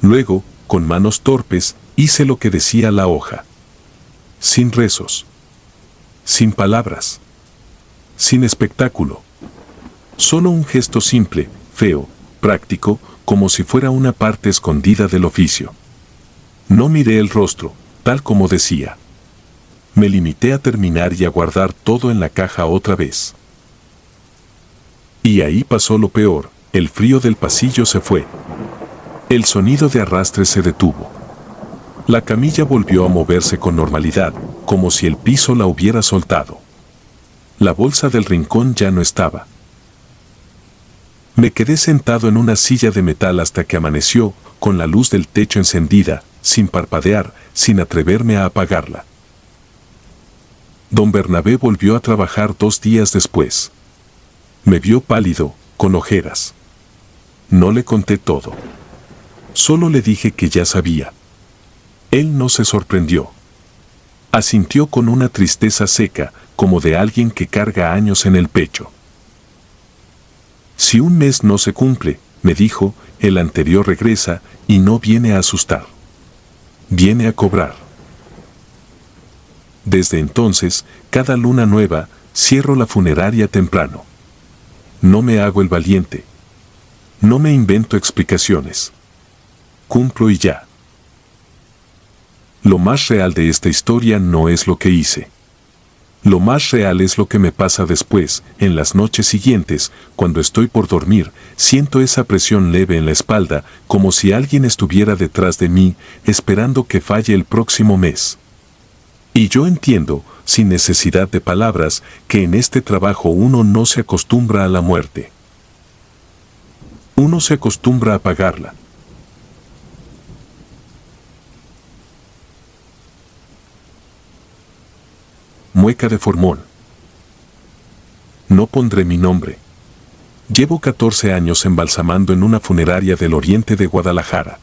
Luego, con manos torpes, hice lo que decía la hoja. Sin rezos. Sin palabras. Sin espectáculo. Solo un gesto simple, feo, práctico, como si fuera una parte escondida del oficio. No miré el rostro, tal como decía. Me limité a terminar y a guardar todo en la caja otra vez. Y ahí pasó lo peor, el frío del pasillo se fue. El sonido de arrastre se detuvo. La camilla volvió a moverse con normalidad, como si el piso la hubiera soltado. La bolsa del rincón ya no estaba. Me quedé sentado en una silla de metal hasta que amaneció, con la luz del techo encendida, sin parpadear, sin atreverme a apagarla. Don Bernabé volvió a trabajar 2 días después. Me vio pálido, con ojeras. No le conté todo. Solo le dije que ya sabía. Él no se sorprendió. Asintió con una tristeza seca, como de alguien que carga años en el pecho. Si un mes no se cumple, me dijo, el anterior regresa y no viene a asustar. Viene a cobrar. Desde entonces, cada luna nueva, cierro la funeraria temprano. No me hago el valiente. No me invento explicaciones. Cumplo y ya. Lo más real de esta historia no es lo que hice. Lo más real es lo que me pasa después, en las noches siguientes, cuando estoy por dormir, siento esa presión leve en la espalda, como si alguien estuviera detrás de mí, esperando que falle el próximo mes. Y yo entiendo, sin necesidad de palabras, que en este trabajo uno no se acostumbra a la muerte. Uno se acostumbra a pagarla. Mueca de Formol. No pondré mi nombre. Llevo 14 años embalsamando en una funeraria del oriente de Guadalajara.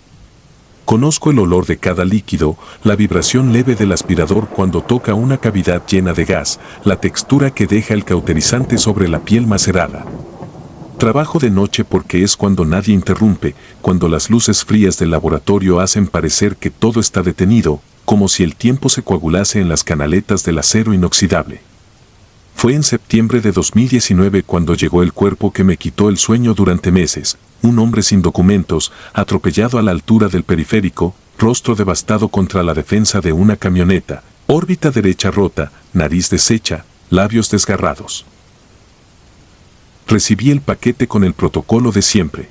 Conozco el olor de cada líquido, la vibración leve del aspirador cuando toca una cavidad llena de gas, la textura que deja el cauterizante sobre la piel macerada. Trabajo de noche porque es cuando nadie interrumpe, cuando las luces frías del laboratorio hacen parecer que todo está detenido, como si el tiempo se coagulase en las canaletas del acero inoxidable. Fue en septiembre de 2019 cuando llegó el cuerpo que me quitó el sueño durante meses, un hombre sin documentos, atropellado a la altura del periférico, rostro devastado contra la defensa de una camioneta, órbita derecha rota, nariz deshecha, labios desgarrados. Recibí el paquete con el protocolo de siempre.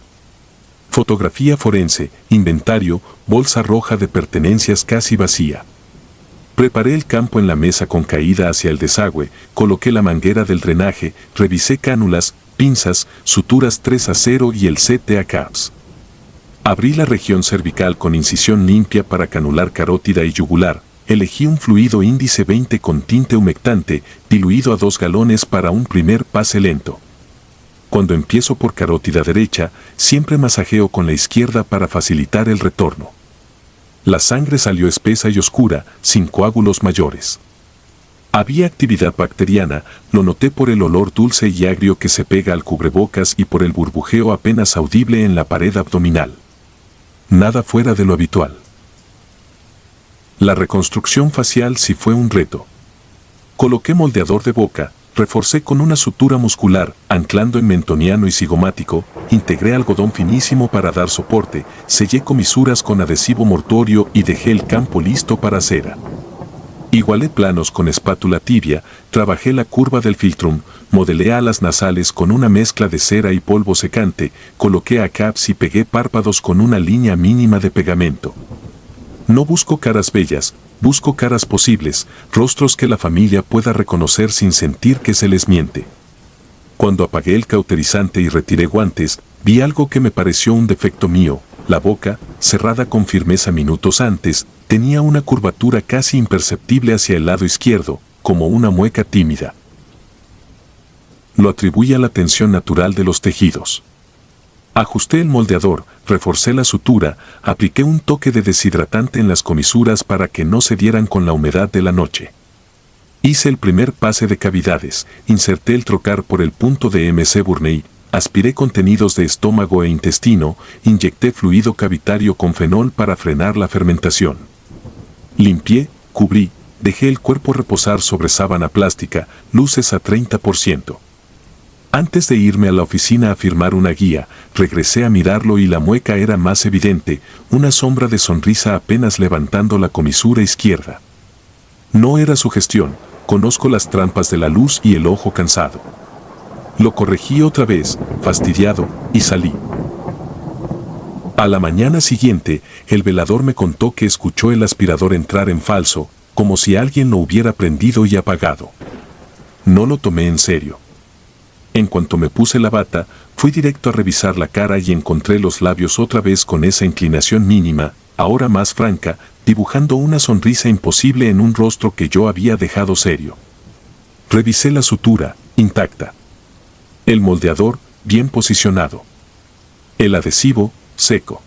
Fotografía forense, inventario, bolsa roja de pertenencias casi vacía. Preparé el campo en la mesa con caída hacia el desagüe, coloqué la manguera del drenaje, revisé cánulas, pinzas, suturas 3-0 y el CTA caps. Abrí la región cervical con incisión limpia para canular carótida y yugular. Elegí un fluido índice 20 con tinte humectante, diluido a 2 galones para un primer pase lento. Cuando empiezo por carótida derecha, siempre masajeo con la izquierda para facilitar el retorno. La sangre salió espesa y oscura, sin coágulos mayores. Había actividad bacteriana, lo noté por el olor dulce y agrio que se pega al cubrebocas y por el burbujeo apenas audible en la pared abdominal. Nada fuera de lo habitual. La reconstrucción facial sí fue un reto. Coloqué moldeador de boca, reforcé con una sutura muscular, anclando en mentoniano y cigomático, integré algodón finísimo para dar soporte, sellé comisuras con adhesivo mortuorio y dejé el campo listo para cera. Igualé planos con espátula tibia, trabajé la curva del filtrum, modelé alas nasales con una mezcla de cera y polvo secante, coloqué a caps y pegué párpados con una línea mínima de pegamento. No busco caras bellas, busco caras posibles, rostros que la familia pueda reconocer sin sentir que se les miente. Cuando apagué el cauterizante y retiré guantes, vi algo que me pareció un defecto mío. La boca, cerrada con firmeza minutos antes, tenía una curvatura casi imperceptible hacia el lado izquierdo, como una mueca tímida. Lo atribuí a la tensión natural de los tejidos. Ajusté el moldeador, reforcé la sutura, apliqué un toque de deshidratante en las comisuras para que no se dieran con la humedad de la noche. Hice el primer pase de cavidades, inserté el trocar por el punto de MC Burney, aspiré contenidos de estómago e intestino, inyecté fluido cavitario con fenol para frenar la fermentación. Limpié, cubrí, dejé el cuerpo reposar sobre sábana plástica, luces a 30%. Antes de irme a la oficina a firmar una guía, regresé a mirarlo y la mueca era más evidente, una sombra de sonrisa apenas levantando la comisura izquierda. No era sugestión, conozco las trampas de la luz y el ojo cansado. Lo corregí otra vez, fastidiado, y salí. A la mañana siguiente, el velador me contó que escuchó el aspirador entrar en falso, como si alguien lo hubiera prendido y apagado. No lo tomé en serio. En cuanto me puse la bata, fui directo a revisar la cara y encontré los labios otra vez con esa inclinación mínima, ahora más franca, dibujando una sonrisa imposible en un rostro que yo había dejado serio. Revisé la sutura, intacta. El moldeador, bien posicionado. El adhesivo, seco.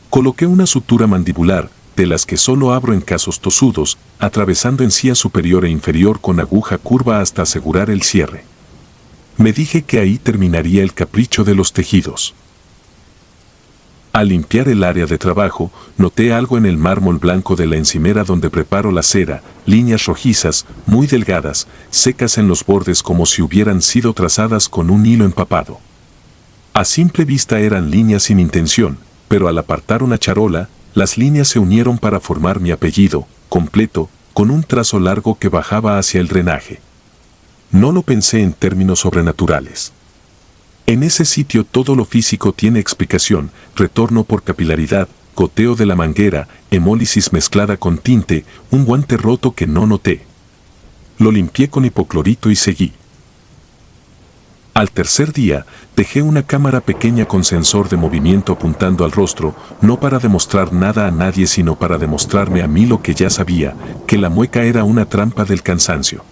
Coloqué una sutura mandibular, de las que solo abro en casos tosudos, atravesando encía superior e inferior con aguja curva hasta asegurar el cierre. Me dije que ahí terminaría el capricho de los tejidos. Al limpiar el área de trabajo, noté algo en el mármol blanco de la encimera donde preparo la cera, líneas rojizas, muy delgadas, secas en los bordes como si hubieran sido trazadas con un hilo empapado. A simple vista eran líneas sin intención, pero al apartar una charola, las líneas se unieron para formar mi apellido, completo, con un trazo largo que bajaba hacia el drenaje. No lo pensé en términos sobrenaturales. En ese sitio todo lo físico tiene explicación, retorno por capilaridad, goteo de la manguera, hemólisis mezclada con tinte, un guante roto que no noté. Lo limpié con hipoclorito y seguí. Al tercer día, dejé una cámara pequeña con sensor de movimiento apuntando al rostro, no para demostrar nada a nadie sino para demostrarme a mí lo que ya sabía, que la mueca era una trampa del cansancio.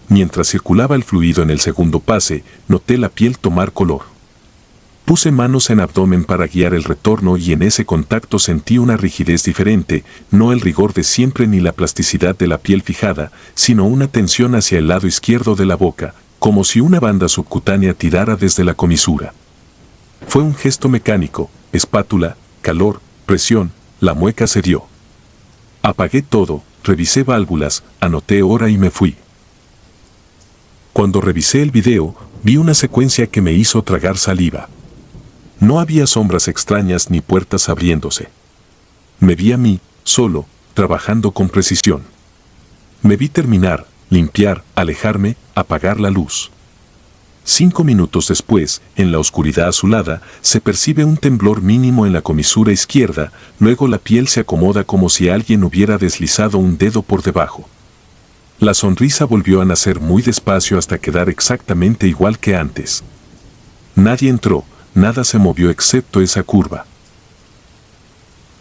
Mientras circulaba el fluido en el segundo pase, noté la piel tomar color. Puse manos en abdomen para guiar el retorno y en ese contacto sentí una rigidez diferente, no el rigor de siempre ni la plasticidad de la piel fijada, sino una tensión hacia el lado izquierdo de la boca, como si una banda subcutánea tirara desde la comisura. Fue un gesto mecánico, espátula, calor, presión, la mueca cedió. Apagué todo, revisé válvulas, anoté hora y me fui. Cuando revisé el video, vi una secuencia que me hizo tragar saliva. No había sombras extrañas ni puertas abriéndose. Me vi a mí, solo, trabajando con precisión. Me vi terminar, limpiar, alejarme, apagar la luz. 5 minutos después, en la oscuridad azulada, se percibe un temblor mínimo en la comisura izquierda, luego la piel se acomoda como si alguien hubiera deslizado un dedo por debajo. La sonrisa volvió a nacer muy despacio hasta quedar exactamente igual que antes. Nadie entró, nada se movió excepto esa curva.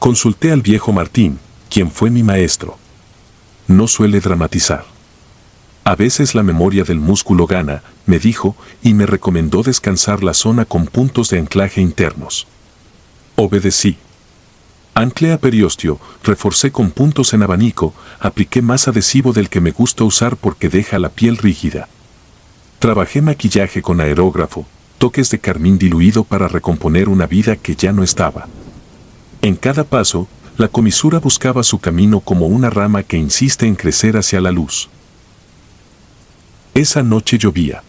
Consulté al viejo Martín, quien fue mi maestro. No suele dramatizar. A veces la memoria del músculo gana, me dijo, y me recomendó descansar la zona con puntos de anclaje internos. Obedecí. Anclé a periostio, reforcé con puntos en abanico, apliqué más adhesivo del que me gusta usar porque deja la piel rígida. Trabajé maquillaje con aerógrafo, toques de carmín diluido para recomponer una vida que ya no estaba. En cada paso, la comisura buscaba su camino como una rama que insiste en crecer hacia la luz. Esa noche llovía.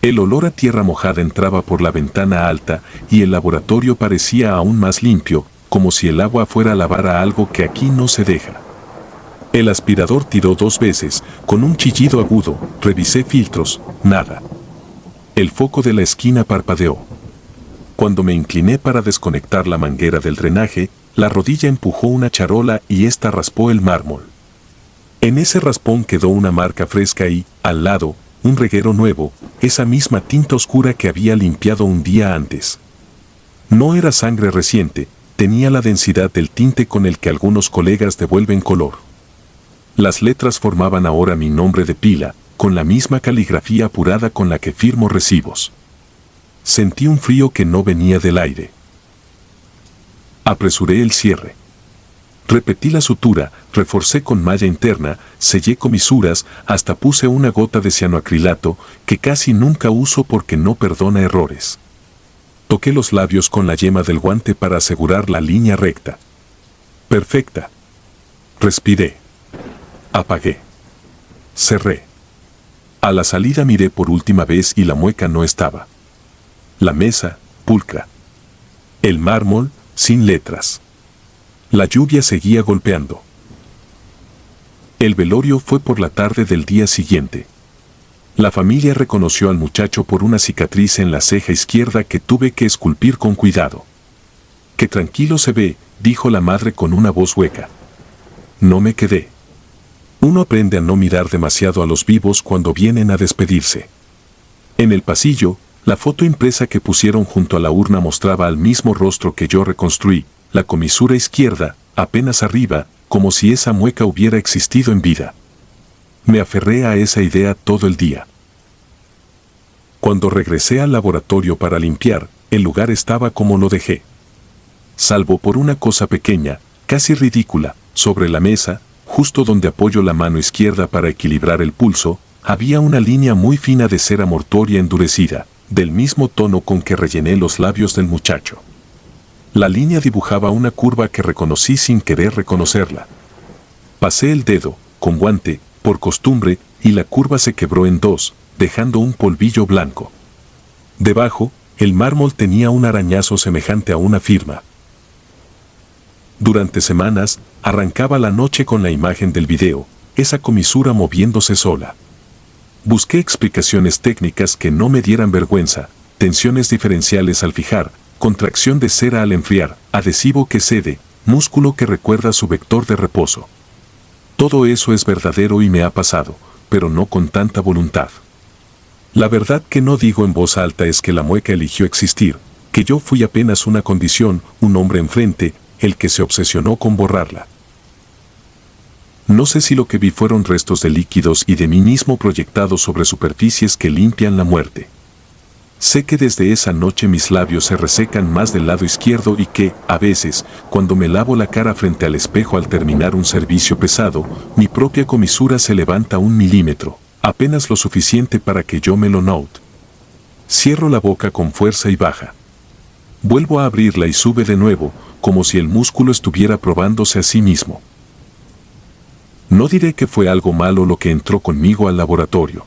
El olor a tierra mojada entraba por la ventana alta y el laboratorio parecía aún más limpio, como si el agua fuera a lavar a algo que aquí no se deja. El aspirador tiró 2 veces, con un chillido agudo, revisé filtros, nada. El foco de la esquina parpadeó. Cuando me incliné para desconectar la manguera del drenaje, la rodilla empujó una charola y ésta raspó el mármol. En ese raspón quedó una marca fresca y, al lado, un reguero nuevo, esa misma tinta oscura que había limpiado un día antes. No era sangre reciente, tenía la densidad del tinte con el que algunos colegas devuelven color. Las letras formaban ahora mi nombre de pila, con la misma caligrafía apurada con la que firmo recibos. Sentí un frío que no venía del aire. Apresuré el cierre. Repetí la sutura, reforcé con malla interna, sellé comisuras, hasta puse una gota de cianoacrilato, que casi nunca uso porque no perdona errores. Toqué los labios con la yema del guante para asegurar la línea recta. Perfecta. Respiré. Apagué. Cerré. A la salida miré por última vez y la mueca no estaba. La mesa, pulcra. El mármol, sin letras. La lluvia seguía golpeando. El velorio fue por la tarde del día siguiente. La familia reconoció al muchacho por una cicatriz en la ceja izquierda que tuve que esculpir con cuidado. «Qué tranquilo se ve», dijo la madre con una voz hueca. No me quedé. Uno aprende a no mirar demasiado a los vivos cuando vienen a despedirse. En el pasillo, la foto impresa que pusieron junto a la urna mostraba al mismo rostro que yo reconstruí, la comisura izquierda, apenas arriba, como si esa mueca hubiera existido en vida. Me aferré a esa idea todo el día. Cuando regresé al laboratorio para limpiar, el lugar estaba como lo dejé. Salvo por una cosa pequeña, casi ridícula, sobre la mesa, justo donde apoyo la mano izquierda para equilibrar el pulso, había una línea muy fina de cera mortuoria endurecida, del mismo tono con que rellené los labios del muchacho. La línea dibujaba una curva que reconocí sin querer reconocerla. Pasé el dedo, con guante, por costumbre, y la curva se quebró en 2, dejando un polvillo blanco. Debajo, el mármol tenía un arañazo semejante a una firma. Durante semanas, arrancaba la noche con la imagen del video, esa comisura moviéndose sola. Busqué explicaciones técnicas que no me dieran vergüenza, tensiones diferenciales al fijar, contracción de cera al enfriar, adhesivo que cede, músculo que recuerda su vector de reposo. Todo eso es verdadero y me ha pasado, pero no con tanta voluntad. La verdad que no digo en voz alta es que la mueca eligió existir, que yo fui apenas una condición, un hombre enfrente, el que se obsesionó con borrarla. No sé si lo que vi fueron restos de líquidos y de mí mismo proyectados sobre superficies que limpian la muerte. Sé que desde esa noche mis labios se resecan más del lado izquierdo y que, a veces, cuando me lavo la cara frente al espejo al terminar un servicio pesado, mi propia comisura se levanta 1 milímetro, apenas lo suficiente para que yo me lo note. Cierro la boca con fuerza y baja. Vuelvo a abrirla y sube de nuevo, como si el músculo estuviera probándose a sí mismo. No diré que fue algo malo lo que entró conmigo al laboratorio.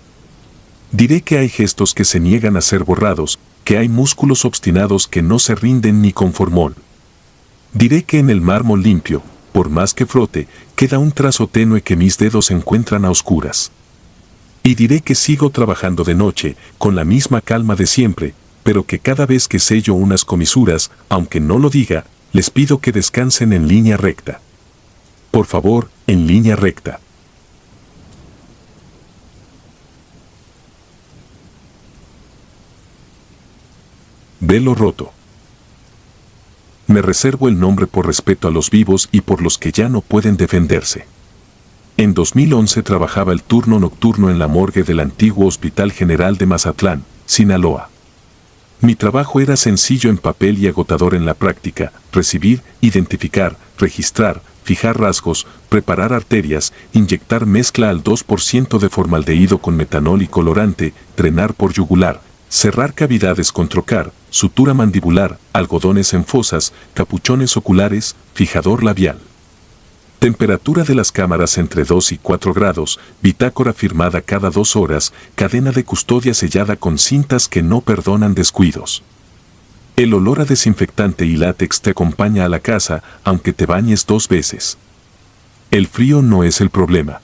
Diré que hay gestos que se niegan a ser borrados, que hay músculos obstinados que no se rinden ni con formol. Diré que en el mármol limpio, por más que frote, queda un trazo tenue que mis dedos encuentran a oscuras. Y diré que sigo trabajando de noche, con la misma calma de siempre, pero que cada vez que sello unas comisuras, aunque no lo diga, les pido que descansen en línea recta. Por favor, en línea recta. Velo roto. Me reservo el nombre por respeto a los vivos y por los que ya no pueden defenderse. En 2011 trabajaba el turno nocturno en la morgue del antiguo Hospital General de Mazatlán, Sinaloa. Mi trabajo era sencillo en papel y agotador en la práctica: recibir, identificar, registrar, fijar rasgos, preparar arterias, inyectar mezcla al 2% de formaldehído con metanol y colorante, drenar por yugular, cerrar cavidades con trocar, sutura mandibular, algodones en fosas, capuchones oculares, fijador labial. Temperatura de las cámaras entre 2 y 4 grados, bitácora firmada cada 2 horas, cadena de custodia sellada con cintas que no perdonan descuidos. El olor a desinfectante y látex te acompaña a la casa, aunque te bañes 2 veces. El frío no es el problema.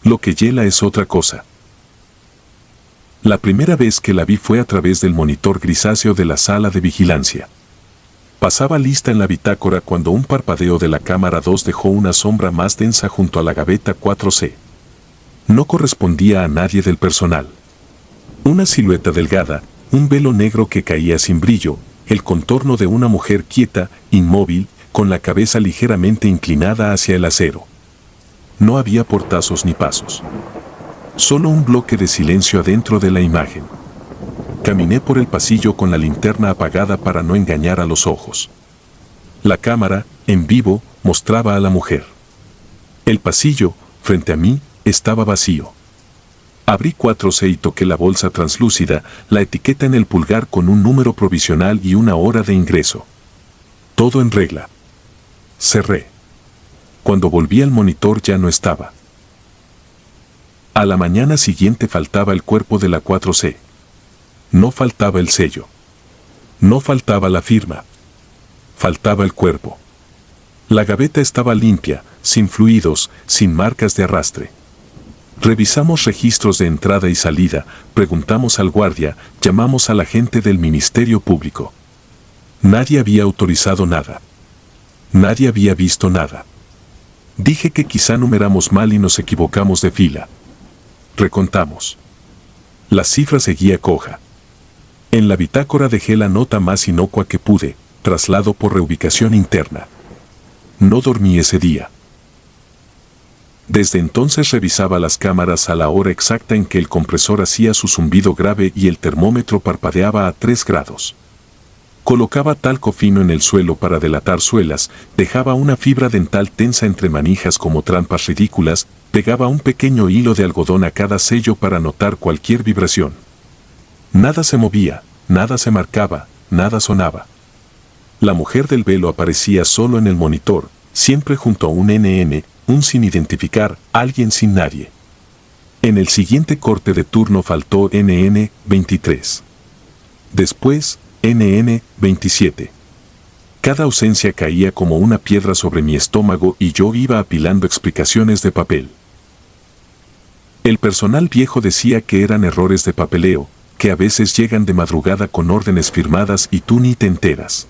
Lo que hiela es otra cosa. La primera vez que la vi fue a través del monitor grisáceo de la sala de vigilancia. Pasaba lista en la bitácora cuando un parpadeo de la cámara 2 dejó una sombra más densa junto a la gaveta 4C. No correspondía a nadie del personal. Una silueta delgada, un velo negro que caía sin brillo, el contorno de una mujer quieta, inmóvil, con la cabeza ligeramente inclinada hacia el acero. No había portazos ni pasos. Solo un bloque de silencio adentro de la imagen. Caminé por el pasillo con la linterna apagada para no engañar a los ojos. La cámara, en vivo, mostraba a la mujer. El pasillo, frente a mí, estaba vacío. Abrí 4C y toqué la bolsa translúcida, la etiqueta en el pulgar con un número provisional y una hora de ingreso. Todo en regla. Cerré. Cuando volví al monitor ya no estaba. A la mañana siguiente faltaba el cuerpo de la 4C. No faltaba el sello. No faltaba la firma. Faltaba el cuerpo. La gaveta estaba limpia, sin fluidos, sin marcas de arrastre. Revisamos registros de entrada y salida, preguntamos al guardia, llamamos a la gente del Ministerio Público. Nadie había autorizado nada. Nadie había visto nada. Dije que quizá numeramos mal y nos equivocamos de fila. Recontamos. La cifra seguía coja. En la bitácora dejé la nota más inocua que pude: traslado por reubicación interna. No dormí ese día. Desde entonces revisaba las cámaras a la hora exacta en que el compresor hacía su zumbido grave y el termómetro parpadeaba a 3 grados. Colocaba talco fino en el suelo para delatar suelas, dejaba una fibra dental tensa entre manijas como trampas ridículas, pegaba un pequeño hilo de algodón a cada sello para notar cualquier vibración. Nada se movía, nada se marcaba, nada sonaba. La mujer del velo aparecía solo en el monitor, siempre junto a un NN, un sin identificar, alguien sin nadie. En el siguiente corte de turno faltó NN 23. Después, NN 27. Cada ausencia caía como una piedra sobre mi estómago y yo iba apilando explicaciones de papel. El personal viejo decía que eran errores de papeleo, que a veces llegan de madrugada con órdenes firmadas y tú ni te enteras.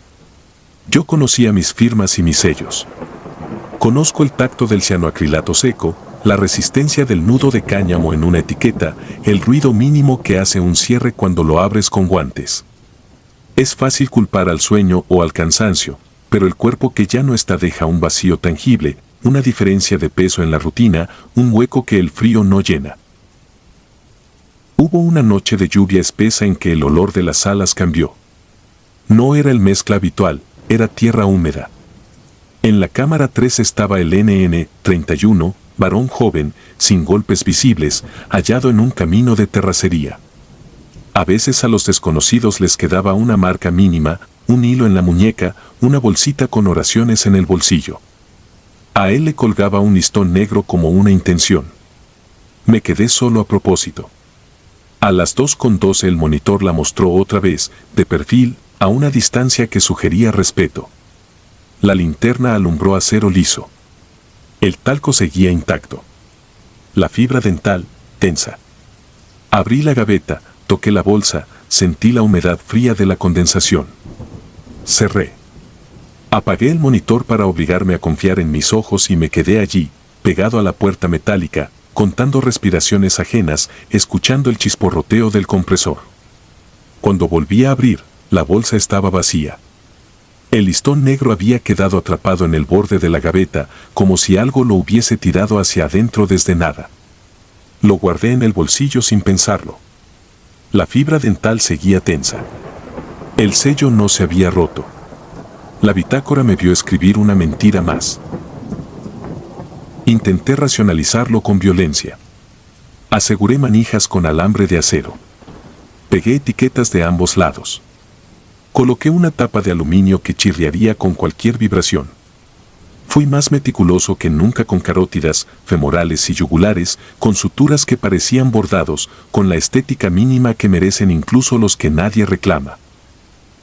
Yo conocía mis firmas y mis sellos. Conozco el tacto del cianoacrilato seco, la resistencia del nudo de cáñamo en una etiqueta, el ruido mínimo que hace un cierre cuando lo abres con guantes. Es fácil culpar al sueño o al cansancio, pero el cuerpo que ya no está deja un vacío tangible, una diferencia de peso en la rutina, un hueco que el frío no llena. Hubo una noche de lluvia espesa en que el olor de las salas cambió. No era el mezcla habitual, era tierra húmeda. En la cámara 3 estaba el NN 31, varón joven, sin golpes visibles, hallado en un camino de terracería. A veces a los desconocidos les quedaba una marca mínima, un hilo en la muñeca, una bolsita con oraciones en el bolsillo. A él le colgaba un listón negro como una intención. Me quedé solo a propósito. A las 2:12 el monitor la mostró otra vez, de perfil, a una distancia que sugería respeto. La linterna alumbró acero liso. El talco seguía intacto. La fibra dental, tensa. Abrí la gaveta, toqué la bolsa, sentí la humedad fría de la condensación. Cerré. Apagué el monitor para obligarme a confiar en mis ojos y me quedé allí, pegado a la puerta metálica, contando respiraciones ajenas, escuchando el chisporroteo del compresor. Cuando volví a abrir, la bolsa estaba vacía. El listón negro había quedado atrapado en el borde de la gaveta, como si algo lo hubiese tirado hacia adentro desde nada. Lo guardé en el bolsillo sin pensarlo. La fibra dental seguía tensa. El sello no se había roto. La bitácora me vio escribir una mentira más. Intenté racionalizarlo con violencia. Aseguré manijas con alambre de acero. Pegué etiquetas de ambos lados. Coloqué una tapa de aluminio que chirriaría con cualquier vibración. Fui más meticuloso que nunca con carótidas, femorales y yugulares, con suturas que parecían bordados, con la estética mínima que merecen incluso los que nadie reclama.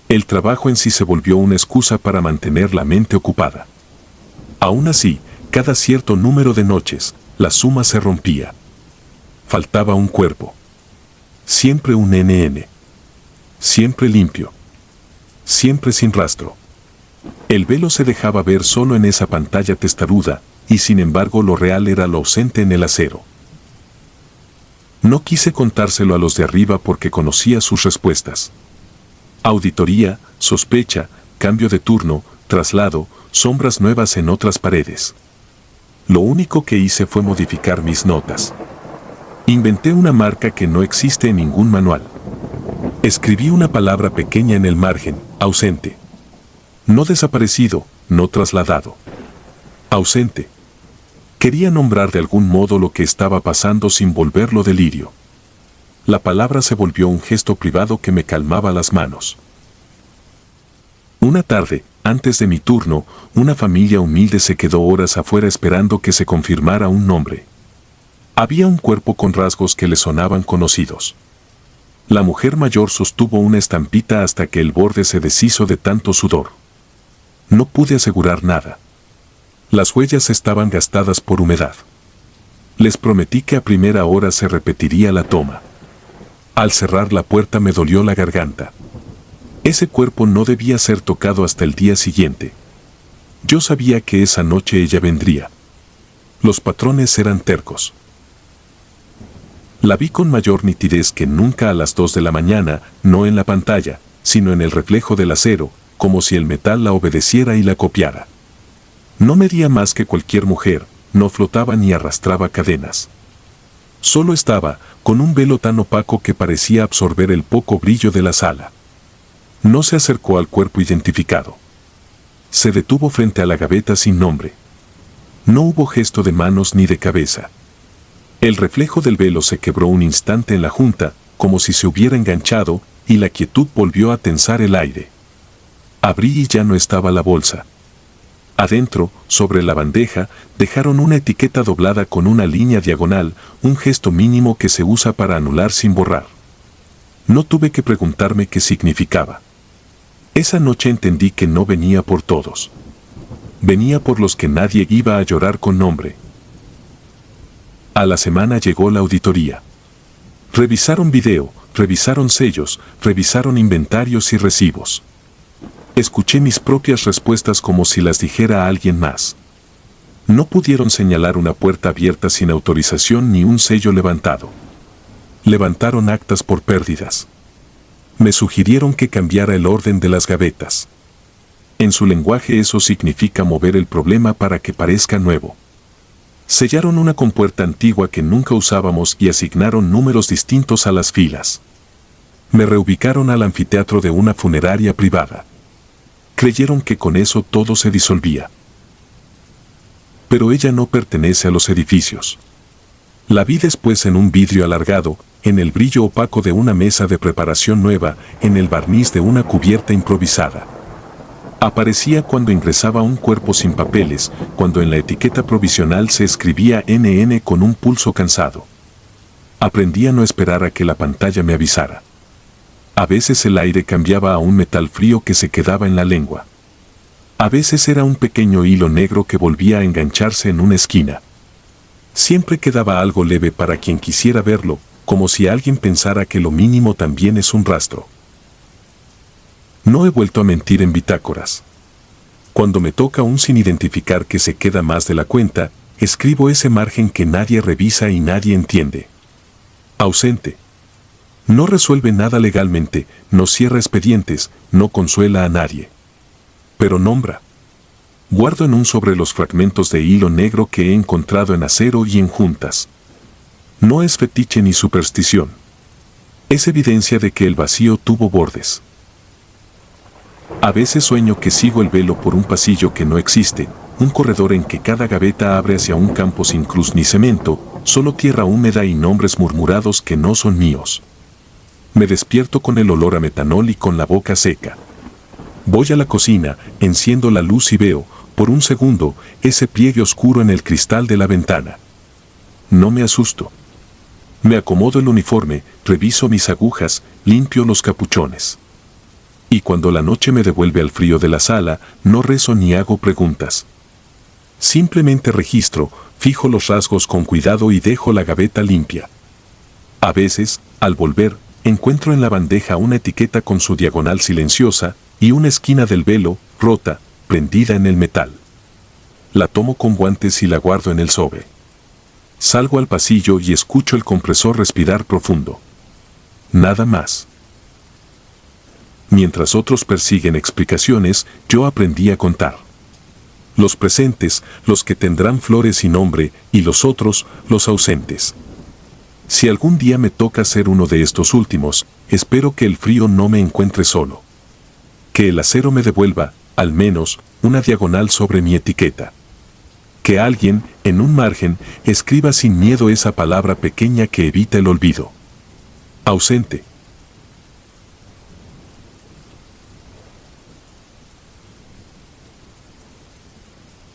El trabajo en sí se volvió una excusa para mantener la mente ocupada. Aún así, cada cierto número de noches, la suma se rompía. Faltaba un cuerpo. Siempre un NN. Siempre limpio. Siempre sin rastro. El velo se dejaba ver solo en esa pantalla testaruda, y sin embargo lo real era lo ausente en el acero. No quise contárselo a los de arriba porque conocía sus respuestas. Auditoría, sospecha, cambio de turno, traslado, sombras nuevas en otras paredes. Lo único que hice fue modificar mis notas. Inventé una marca que no existe en ningún manual. Escribí una palabra pequeña en el margen, ausente. No desaparecido, no trasladado. Ausente. Quería nombrar de algún modo lo que estaba pasando sin volverlo delirio. La palabra se volvió un gesto privado que me calmaba las manos. Una tarde, antes de mi turno, una familia humilde se quedó horas afuera esperando que se confirmara un nombre. Había un cuerpo con rasgos que le sonaban conocidos. La mujer mayor sostuvo una estampita hasta que el borde se deshizo de tanto sudor. No pude asegurar nada. Las huellas estaban gastadas por humedad. Les prometí que a primera hora se repetiría la toma. Al cerrar la puerta me dolió la garganta. Ese cuerpo no debía ser tocado hasta el día siguiente. Yo sabía que esa noche ella vendría. Los patrones eran tercos. La vi con mayor nitidez que nunca a las 2 de la mañana, no en la pantalla, sino en el reflejo del acero, como si el metal la obedeciera y la copiara. No medía más que cualquier mujer, no flotaba ni arrastraba cadenas. Solo estaba, con un velo tan opaco que parecía absorber el poco brillo de la sala. No se acercó al cuerpo identificado. Se detuvo frente a la gaveta sin nombre. No hubo gesto de manos ni de cabeza. El reflejo del velo se quebró un instante en la junta, como si se hubiera enganchado, y la quietud volvió a tensar el aire. Abrí y ya no estaba la bolsa. Adentro, sobre la bandeja, dejaron una etiqueta doblada con una línea diagonal, un gesto mínimo que se usa para anular sin borrar. No tuve que preguntarme qué significaba. Esa noche entendí que no venía por todos. Venía por los que nadie iba a llorar con nombre. A la semana llegó la auditoría. Revisaron video, revisaron sellos, revisaron inventarios y recibos. Escuché mis propias respuestas como si las dijera a alguien más. No pudieron señalar una puerta abierta sin autorización ni un sello levantado. Levantaron actas por pérdidas. Me sugirieron que cambiara el orden de las gavetas. En su lenguaje eso significa mover el problema para que parezca nuevo. Sellaron una compuerta antigua que nunca usábamos y asignaron números distintos a las filas. Me reubicaron al anfiteatro de una funeraria privada. Creyeron que con eso todo se disolvía. Pero ella no pertenece a los edificios. La vi después en un vidrio alargado, en el brillo opaco de una mesa de preparación nueva, en el barniz de una cubierta improvisada. Aparecía cuando ingresaba un cuerpo sin papeles, cuando en la etiqueta provisional se escribía NN con un pulso cansado. Aprendí a no esperar a que la pantalla me avisara. A veces el aire cambiaba a un metal frío que se quedaba en la lengua. A veces era un pequeño hilo negro que volvía a engancharse en una esquina. Siempre quedaba algo leve para quien quisiera verlo, como si alguien pensara que lo mínimo también es un rastro. No he vuelto a mentir en bitácoras. Cuando me toca un sin identificar que se queda más de la cuenta, escribo ese margen que nadie revisa y nadie entiende. Ausente. No resuelve nada legalmente, no cierra expedientes, no consuela a nadie. Pero nombra. Guardo en un sobre los fragmentos de hilo negro que he encontrado en acero y en juntas. No es fetiche ni superstición. Es evidencia de que el vacío tuvo bordes. A veces sueño que sigo el velo por un pasillo que no existe, un corredor en que cada gaveta abre hacia un campo sin cruz ni cemento, solo tierra húmeda y nombres murmurados que no son míos. Me despierto con el olor a metanol y con la boca seca. Voy a la cocina, enciendo la luz y veo, por un segundo, ese pliegue oscuro en el cristal de la ventana. No me asusto. Me acomodo el uniforme, reviso mis agujas, limpio los capuchones. Y cuando la noche me devuelve al frío de la sala, no rezo ni hago preguntas. Simplemente registro, fijo los rasgos con cuidado y dejo la gaveta limpia. A veces, al volver, encuentro en la bandeja una etiqueta con su diagonal silenciosa y una esquina del velo, rota, prendida en el metal. La tomo con guantes y la guardo en el sobre. Salgo al pasillo y escucho el compresor respirar profundo. Nada más. Mientras otros persiguen explicaciones, yo aprendí a contar. Los presentes, los que tendrán flores y nombre, y los otros, los ausentes. Si algún día me toca ser uno de estos últimos, espero que el frío no me encuentre solo. Que el acero me devuelva, al menos, una diagonal sobre mi etiqueta. Que alguien, en un margen, escriba sin miedo esa palabra pequeña que evita el olvido. Ausente.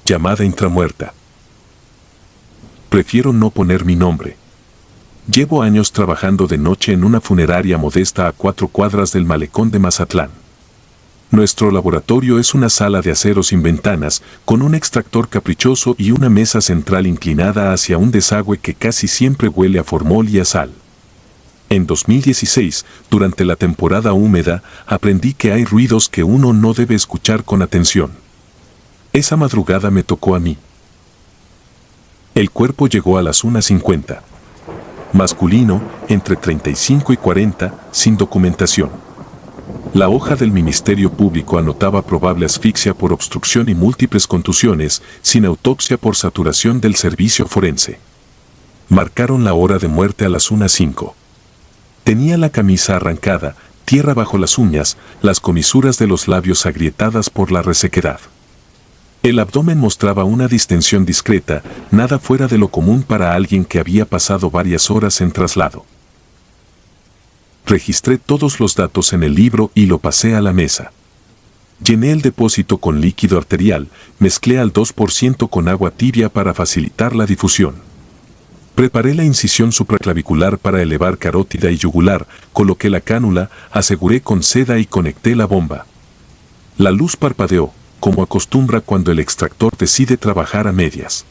Llamada intramuerta. Prefiero no poner mi nombre. Llevo años trabajando de noche en una funeraria modesta a 4 cuadras del malecón de Mazatlán. Nuestro laboratorio es una sala de acero sin ventanas, con un extractor caprichoso y una mesa central inclinada hacia un desagüe que casi siempre huele a formol y a sal. En 2016, durante la temporada húmeda, aprendí que hay ruidos que uno no debe escuchar con atención. Esa madrugada me tocó a mí. El cuerpo llegó a las 1:50. Masculino, entre 35 y 40, sin documentación. La hoja del Ministerio Público anotaba probable asfixia por obstrucción y múltiples contusiones, sin autopsia por saturación del servicio forense. Marcaron la hora de muerte a las 1:05. Tenía la camisa arrancada, tierra bajo las uñas, las comisuras de los labios agrietadas por la resequedad. El abdomen mostraba una distensión discreta, nada fuera de lo común para alguien que había pasado varias horas en traslado. Registré todos los datos en el libro y lo pasé a la mesa. Llené el depósito con líquido arterial, mezclé al 2% con agua tibia para facilitar la difusión. Preparé la incisión supraclavicular para elevar carótida y yugular, coloqué la cánula, aseguré con seda y conecté la bomba. La luz parpadeó, como acostumbra cuando el extractor decide trabajar a medias.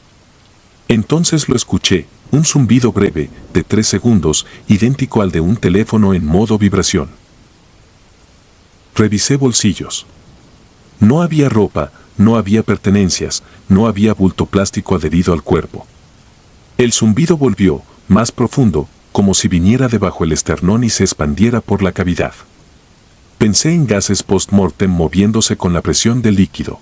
Entonces lo escuché, un zumbido breve, de 3 segundos, idéntico al de un teléfono en modo vibración. Revisé bolsillos. No había ropa, no había pertenencias, no había bulto plástico adherido al cuerpo. El zumbido volvió, más profundo, como si viniera debajo el esternón y se expandiera por la cavidad. Pensé en gases post-mortem moviéndose con la presión del líquido.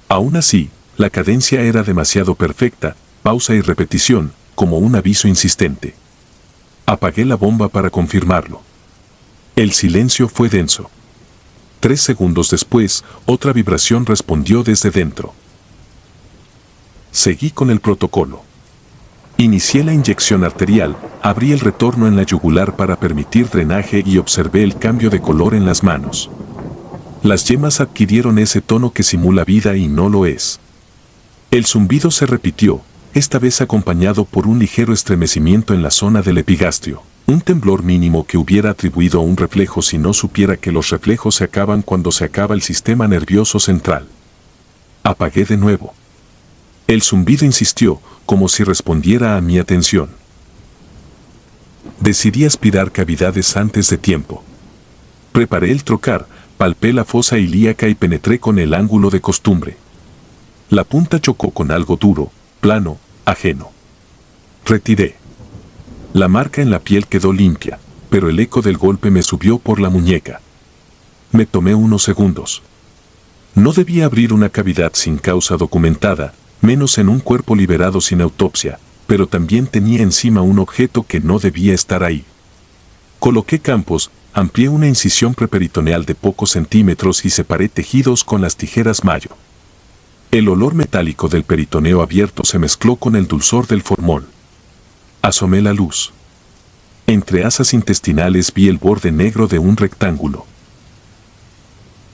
Aún así, la cadencia era demasiado perfecta, pausa y repetición, como un aviso insistente. Apagué la bomba para confirmarlo. El silencio fue denso. 3 segundos después, otra vibración respondió desde dentro. Seguí con el protocolo. Inicié la inyección arterial, abrí el retorno en la yugular para permitir drenaje y observé el cambio de color en las manos. Las yemas adquirieron ese tono que simula vida y no lo es. El zumbido se repitió, esta vez acompañado por un ligero estremecimiento en la zona del epigastrio, un temblor mínimo que hubiera atribuido a un reflejo si no supiera que los reflejos se acaban cuando se acaba el sistema nervioso central. Apagué de nuevo. El zumbido insistió, como si respondiera a mi atención. Decidí aspirar cavidades antes de tiempo. Preparé el trocar, palpé la fosa ilíaca y penetré con el ángulo de costumbre. La punta chocó con algo duro, plano, ajeno. Retiré. La marca en la piel quedó limpia, pero el eco del golpe me subió por la muñeca. Me tomé unos segundos. No debía abrir una cavidad sin causa documentada, menos en un cuerpo liberado sin autopsia, pero también tenía encima un objeto que no debía estar ahí. Coloqué campos, amplié una incisión preperitoneal de pocos centímetros y separé tejidos con las tijeras Mayo. El olor metálico del peritoneo abierto se mezcló con el dulzor del formol. Asomé la luz. Entre asas intestinales vi el borde negro de un rectángulo.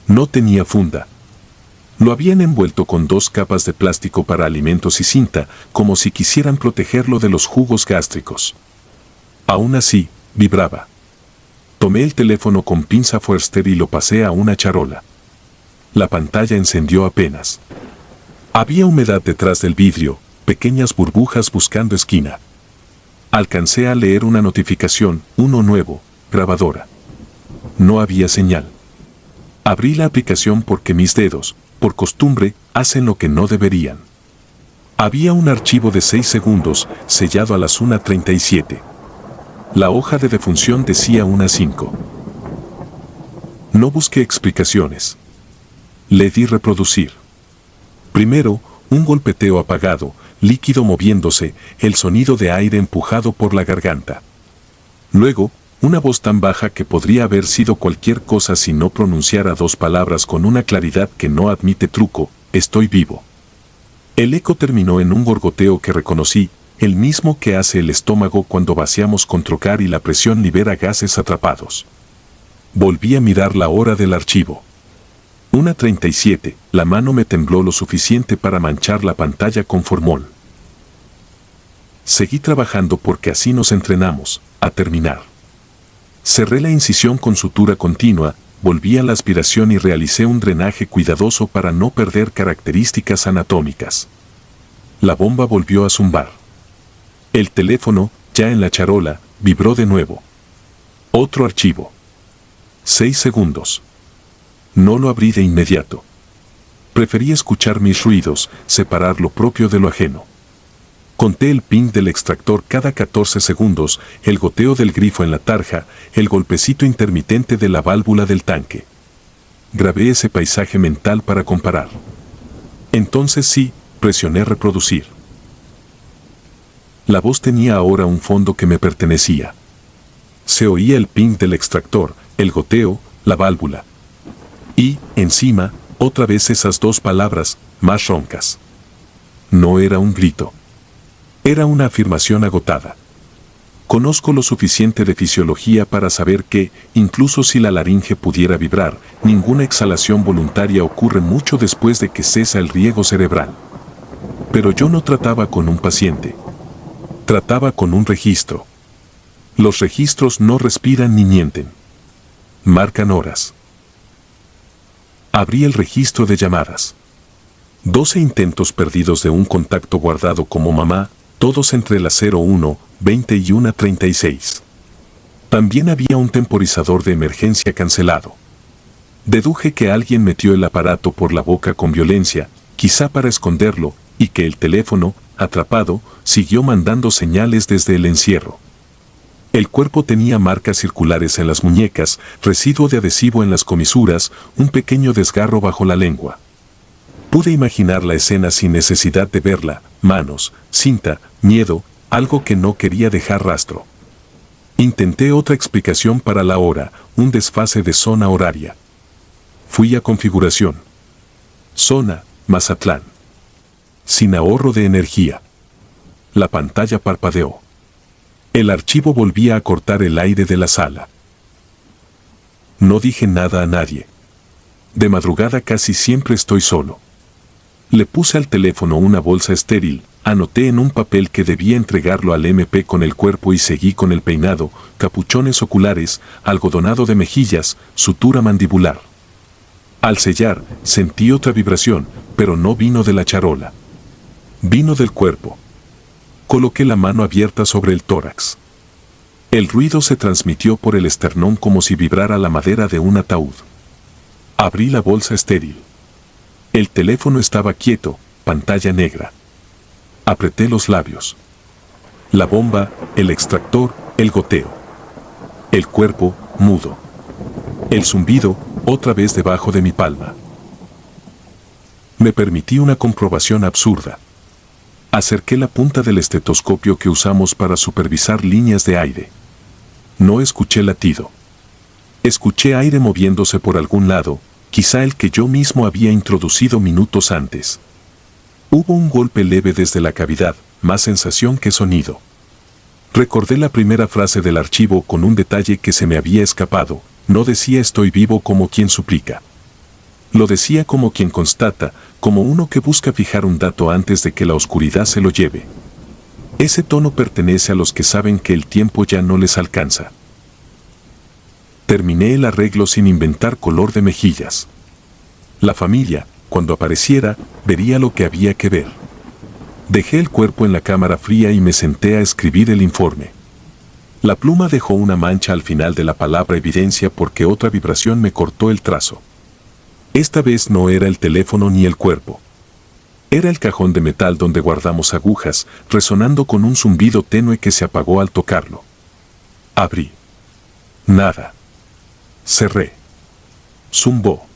No tenía funda. Lo habían envuelto con 2 capas de plástico para alimentos y cinta, como si quisieran protegerlo de los jugos gástricos. Aún así, vibraba. Tomé el teléfono con pinza Forster y lo pasé a una charola. La pantalla encendió apenas. Había humedad detrás del vidrio, pequeñas burbujas buscando esquina. Alcancé a leer una notificación, uno nuevo, grabadora. No había señal. Abrí la aplicación porque mis dedos, por costumbre, hacen lo que no deberían. Había un archivo de 6 segundos, sellado a las 1:37. La hoja de defunción decía 1:05. No busqué explicaciones. Le di reproducir. Primero, un golpeteo apagado, líquido moviéndose, el sonido de aire empujado por la garganta. Luego, una voz tan baja que podría haber sido cualquier cosa si no pronunciara 2 palabras con una claridad que no admite truco: estoy vivo. El eco terminó en un gorgoteo que reconocí, el mismo que hace el estómago cuando vaciamos con trocar y la presión libera gases atrapados. Volví a mirar la hora del archivo. 1:37, la mano me tembló lo suficiente para manchar la pantalla con formol. Seguí trabajando porque así nos entrenamos, a terminar. Cerré la incisión con sutura continua, volví a la aspiración y realicé un drenaje cuidadoso para no perder características anatómicas. La bomba volvió a zumbar. El teléfono, ya en la charola, vibró de nuevo. Otro archivo. 6 segundos. No lo abrí de inmediato. Preferí escuchar mis ruidos, separar lo propio de lo ajeno. Conté el ping del extractor cada 14 segundos, el goteo del grifo en la tarja, el golpecito intermitente de la válvula del tanque. Grabé ese paisaje mental para comparar. Entonces sí, presioné reproducir. La voz tenía ahora un fondo que me pertenecía. Se oía el ping del extractor, el goteo, la válvula. Y, encima, otra vez esas 2 palabras, más roncas. No era un grito. Era una afirmación agotada. Conozco lo suficiente de fisiología para saber que, incluso si la laringe pudiera vibrar, ninguna exhalación voluntaria ocurre mucho después de que cesa el riego cerebral. Pero yo no trataba con un paciente. Trataba con un registro. Los registros no respiran ni mienten. Marcan horas. Abrí el registro de llamadas. 12 intentos perdidos de un contacto guardado como mamá, todos entre las 01:20 y 1:36. También había un temporizador de emergencia cancelado. Deduje que alguien metió el aparato por la boca con violencia, quizá para esconderlo, y que el teléfono, atrapado, siguió mandando señales desde el encierro. El cuerpo tenía marcas circulares en las muñecas, residuo de adhesivo en las comisuras, un pequeño desgarro bajo la lengua. Pude imaginar la escena sin necesidad de verla: manos, cinta, miedo, algo que no quería dejar rastro. Intenté otra explicación para la hora, un desfase de zona horaria. Fui a configuración. Zona, Mazatlán. Sin ahorro de energía. La pantalla parpadeó. El archivo volvía a cortar el aire de la sala. No dije nada a nadie. De madrugada casi siempre estoy solo. Le puse al teléfono una bolsa estéril, anoté en un papel que debía entregarlo al MP con el cuerpo y seguí con el peinado, capuchones oculares, algodonado de mejillas, sutura mandibular. Al sellar, sentí otra vibración, pero no vino de la charola. Vino del cuerpo. Coloqué la mano abierta sobre el tórax. El ruido se transmitió por el esternón como si vibrara la madera de un ataúd. Abrí la bolsa estéril. El teléfono estaba quieto, pantalla negra. Apreté los labios. La bomba, el extractor, el goteo. El cuerpo, mudo. El zumbido, otra vez debajo de mi palma. Me permití una comprobación absurda. Acerqué la punta del estetoscopio que usamos para supervisar líneas de aire. No escuché latido. Escuché aire moviéndose por algún lado, quizá el que yo mismo había introducido minutos antes. Hubo un golpe leve desde la cavidad, más sensación que sonido. Recordé la primera frase del archivo con un detalle que se me había escapado. No decía estoy vivo como quien suplica. Lo decía como quien constata, como uno que busca fijar un dato antes de que la oscuridad se lo lleve. Ese tono pertenece a los que saben que el tiempo ya no les alcanza. Terminé el arreglo sin inventar color de mejillas. La familia, cuando apareciera, vería lo que había que ver. Dejé el cuerpo en la cámara fría y me senté a escribir el informe. La pluma dejó una mancha al final de la palabra evidencia porque otra vibración me cortó el trazo. Esta vez no era el teléfono ni el cuerpo. Era el cajón de metal donde guardamos agujas, resonando con un zumbido tenue que se apagó al tocarlo. Abrí. Nada. Cerré. Zumbó.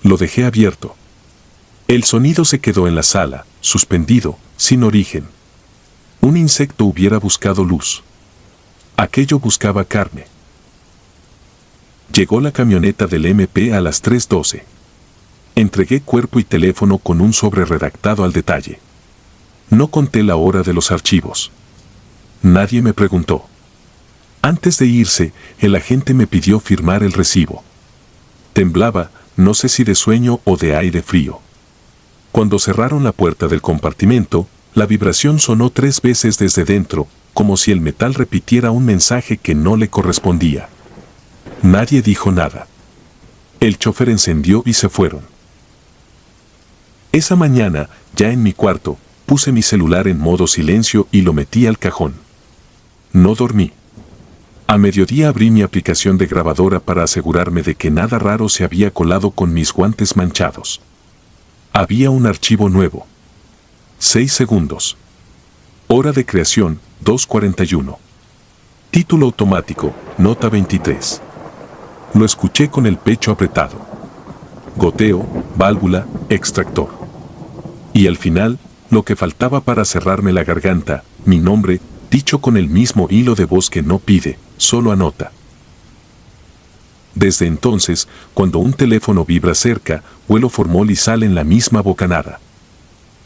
Lo dejé abierto. El sonido se quedó en la sala, suspendido, sin origen. Un insecto hubiera buscado luz. Aquello buscaba carne. Llegó la camioneta del MP a las 3:12. Entregué cuerpo y teléfono con un sobre redactado al detalle. No conté la hora de los archivos. Nadie me preguntó. Antes de irse, el agente me pidió firmar el recibo. Temblaba, no sé si de sueño o de aire frío. Cuando cerraron la puerta del compartimento, la vibración sonó 3 veces desde dentro, como si el metal repitiera un mensaje que no le correspondía. Nadie dijo nada. El chofer encendió y se fueron. Esa mañana, ya en mi cuarto, puse mi celular en modo silencio y lo metí al cajón. No dormí. A mediodía abrí mi aplicación de grabadora para asegurarme de que nada raro se había colado con mis guantes manchados. Había un archivo nuevo. 6 segundos. Hora de creación, 2:41. Título automático, nota 23. Lo escuché con el pecho apretado. Goteo, válvula, extractor. Y al final, lo que faltaba para cerrarme la garganta, mi nombre, dicho con el mismo hilo de voz que no pide, solo anota. Desde entonces, cuando un teléfono vibra cerca, huelo formol y sal en la misma bocanada.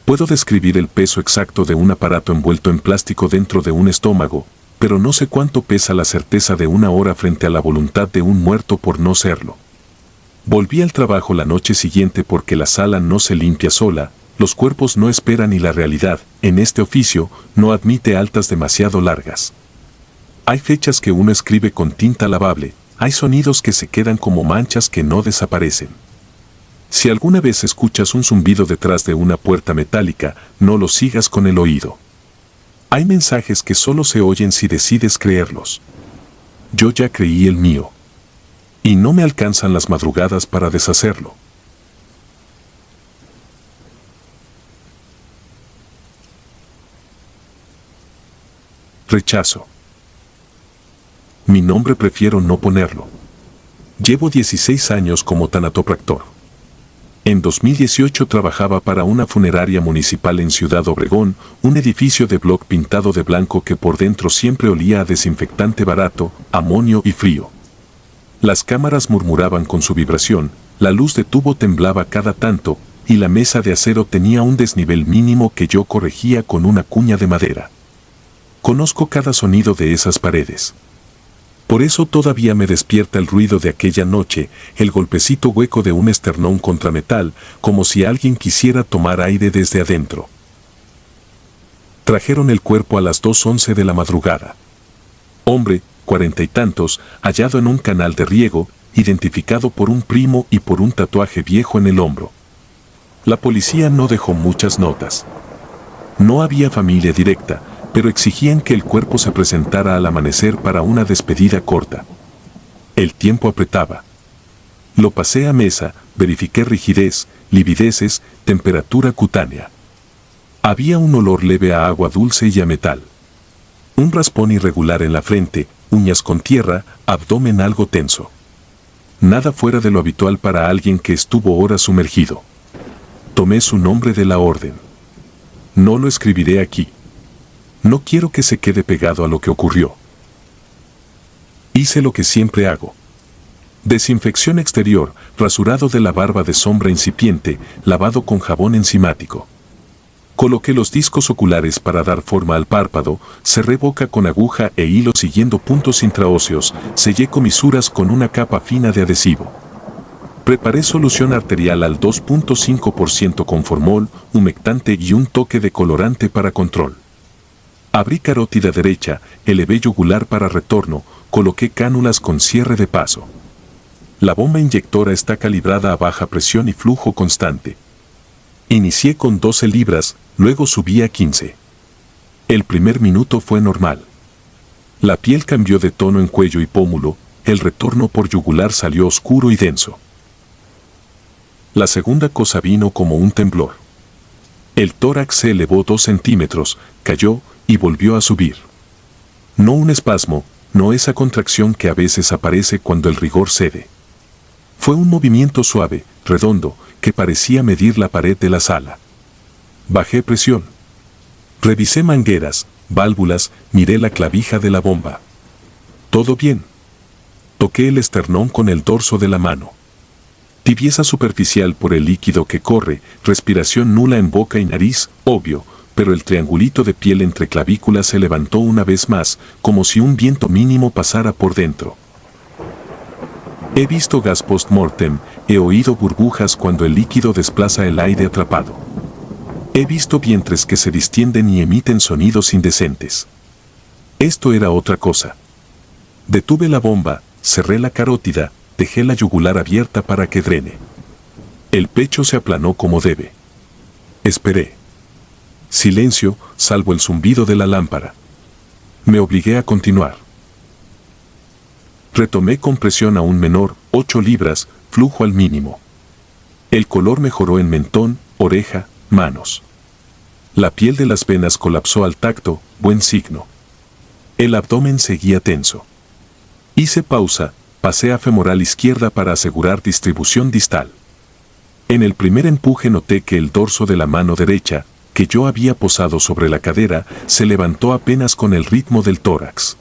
Puedo describir el peso exacto de un aparato envuelto en plástico dentro de un estómago, pero no sé cuánto pesa la certeza de una hora frente a la voluntad de un muerto por no serlo. Volví al trabajo la noche siguiente porque la sala no se limpia sola, los cuerpos no esperan y la realidad, en este oficio, no admite altas demasiado largas. Hay fechas que uno escribe con tinta lavable, hay sonidos que se quedan como manchas que no desaparecen. Si alguna vez escuchas un zumbido detrás de una puerta metálica, no lo sigas con el oído. Hay mensajes que solo se oyen si decides creerlos. Yo ya creí el mío. Y no me alcanzan las madrugadas para deshacerlo. Rechazo. Mi nombre prefiero no ponerlo. Llevo 16 años como tanatopractor. En 2018 trabajaba para una funeraria municipal en Ciudad Obregón, un edificio de bloc pintado de blanco que por dentro siempre olía a desinfectante barato, amonio y frío. Las cámaras murmuraban con su vibración, la luz de tubo temblaba cada tanto, y la mesa de acero tenía un desnivel mínimo que yo corregía con una cuña de madera. Conozco cada sonido de esas paredes. Por eso todavía me despierta el ruido de aquella noche, el golpecito hueco de un esternón contra metal, como si alguien quisiera tomar aire desde adentro. Trajeron el cuerpo a las 2:11 de la madrugada. Hombre, 40 y tantos, hallado en un canal de riego, identificado por un primo y por un tatuaje viejo en el hombro. La policía no dejó muchas notas. No había familia directa, pero exigían que el cuerpo se presentara al amanecer para una despedida corta. El tiempo apretaba. Lo pasé a mesa, verifiqué rigidez, livideces, temperatura cutánea. Había un olor leve a agua dulce y a metal. Un raspón irregular en la frente, uñas con tierra, abdomen algo tenso. Nada fuera de lo habitual para alguien que estuvo horas sumergido. Tomé su nombre de la orden. No lo escribiré aquí. No quiero que se quede pegado a lo que ocurrió. Hice lo que siempre hago. Desinfección exterior, rasurado de la barba de sombra incipiente, lavado con jabón enzimático. Coloqué los discos oculares para dar forma al párpado, cerré boca con aguja e hilo siguiendo puntos intraóseos, sellé comisuras con una capa fina de adhesivo. Preparé solución arterial al 2.5% con formol, humectante y un toque de colorante para control. Abrí carótida derecha, elevé yugular para retorno, coloqué cánulas con cierre de paso. La bomba inyectora está calibrada a baja presión y flujo constante. Inicié con 12 libras, luego subí a 15. El primer minuto fue normal. La piel cambió de tono en cuello y pómulo, el retorno por yugular salió oscuro y denso. La segunda cosa vino como un temblor. El tórax se elevó 2 centímetros, cayó y volvió a subir. No un espasmo, no esa contracción que a veces aparece cuando el rigor cede. Fue un movimiento suave, redondo, que parecía medir la pared de la sala. Bajé presión. Revisé mangueras, válvulas, miré la clavija de la bomba. Todo bien. Toqué el esternón con el dorso de la mano. Tibieza superficial por el líquido que corre, respiración nula en boca y nariz, obvio, pero el triangulito de piel entre clavículas se levantó una vez más, como si un viento mínimo pasara por dentro. He visto gas post-mortem, he oído burbujas cuando el líquido desplaza el aire atrapado. He visto vientres que se distienden y emiten sonidos indecentes. Esto era otra cosa. Detuve la bomba, cerré la carótida, dejé la yugular abierta para que drene. El pecho se aplanó como debe. Esperé. Silencio, salvo el zumbido de la lámpara. Me obligué a continuar. Retomé con presión aún menor, 8 libras, flujo al mínimo. El color mejoró en mentón, oreja, manos. La piel de las venas colapsó al tacto, buen signo. El abdomen seguía tenso. Hice pausa, pasé a femoral izquierda para asegurar distribución distal. En el primer empuje noté que el dorso de la mano derecha, que yo había posado sobre la cadera, se levantó apenas con el ritmo del tórax.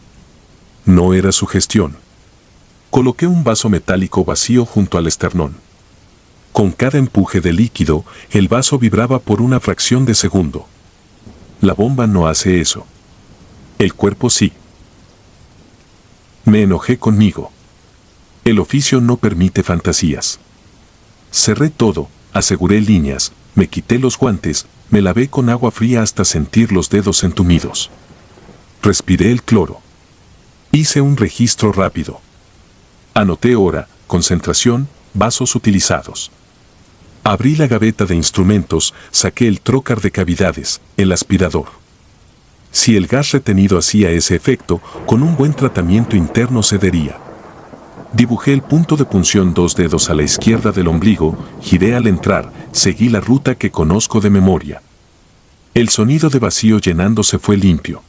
No era sugestión. Coloqué un vaso metálico vacío junto al esternón. Con cada empuje de líquido, el vaso vibraba por una fracción de segundo. La bomba no hace eso. El cuerpo sí. Me enojé conmigo. El oficio no permite fantasías. Cerré todo, aseguré líneas, me quité los guantes, me lavé con agua fría hasta sentir los dedos entumidos. Respiré el cloro. Hice un registro rápido. Anoté hora, concentración, vasos utilizados. Abrí la gaveta de instrumentos, saqué el trócar de cavidades, el aspirador. Si el gas retenido hacía ese efecto, con un buen tratamiento interno cedería. Dibujé el punto de punción 2 dedos a la izquierda del ombligo, giré al entrar, seguí la ruta que conozco de memoria. El sonido de vacío llenándose fue limpio.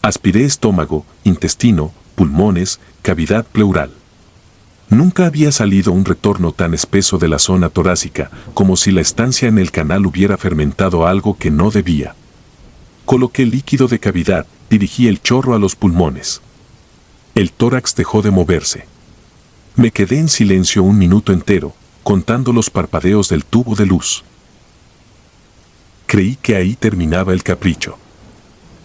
Aspiré estómago, intestino, pulmones, cavidad pleural. Nunca había salido un retorno tan espeso de la zona torácica, como si la estancia en el canal hubiera fermentado algo que no debía. Coloqué líquido de cavidad, dirigí el chorro a los pulmones. El tórax dejó de moverse. Me quedé en silencio un minuto entero, contando los parpadeos del tubo de luz. Creí que ahí terminaba el capricho.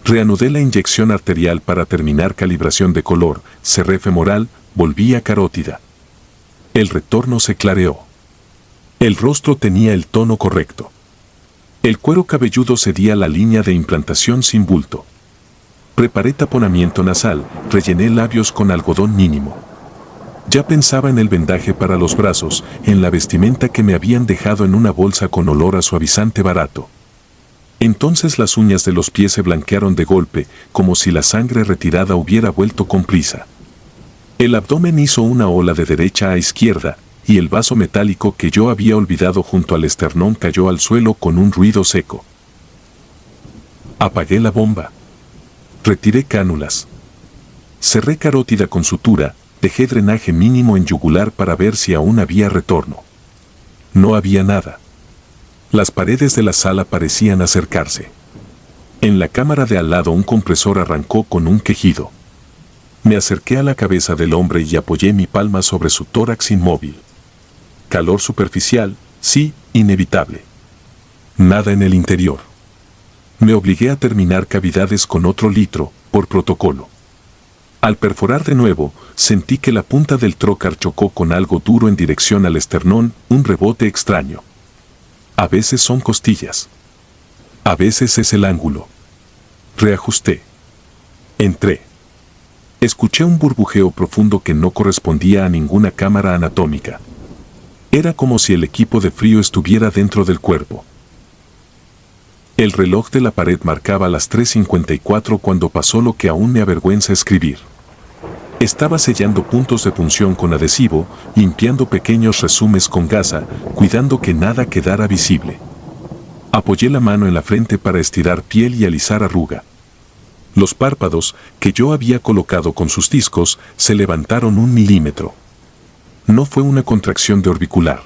Reanudé la inyección arterial para terminar calibración de color, cerré femoral, volví a carótida. El retorno se clareó. El rostro tenía el tono correcto. El cuero cabelludo cedía la línea de implantación sin bulto. Preparé taponamiento nasal, rellené labios con algodón mínimo. Ya pensaba en el vendaje para los brazos, en la vestimenta que me habían dejado en una bolsa con olor a suavizante barato. Entonces las uñas de los pies se blanquearon de golpe, como si la sangre retirada hubiera vuelto con prisa. El abdomen hizo una ola de derecha a izquierda, y el vaso metálico que yo había olvidado junto al esternón cayó al suelo con un ruido seco. Apagué la bomba. Retiré cánulas. Cerré carótida con sutura, dejé drenaje mínimo en yugular para ver si aún había retorno. No había nada. Las paredes de la sala parecían acercarse. En la cámara de al lado un compresor arrancó con un quejido. Me acerqué a la cabeza del hombre y apoyé mi palma sobre su tórax inmóvil. Calor superficial, sí, inevitable. Nada en el interior. Me obligué a terminar cavidades con otro litro, por protocolo. Al perforar de nuevo, sentí que la punta del trocar chocó con algo duro en dirección al esternón, un rebote extraño. A veces son costillas. A veces es el ángulo. Reajusté. Entré. Escuché un burbujeo profundo que no correspondía a ninguna cámara anatómica. Era como si el equipo de frío estuviera dentro del cuerpo. El reloj de la pared marcaba las 3:54 cuando pasó lo que aún me avergüenza escribir. Estaba sellando puntos de punción con adhesivo, limpiando pequeños resúmenes con gasa, cuidando que nada quedara visible. Apoyé la mano en la frente para estirar piel y alisar arruga. Los párpados, que yo había colocado con sus discos, se levantaron 1 milímetro. No fue una contracción de orbicular.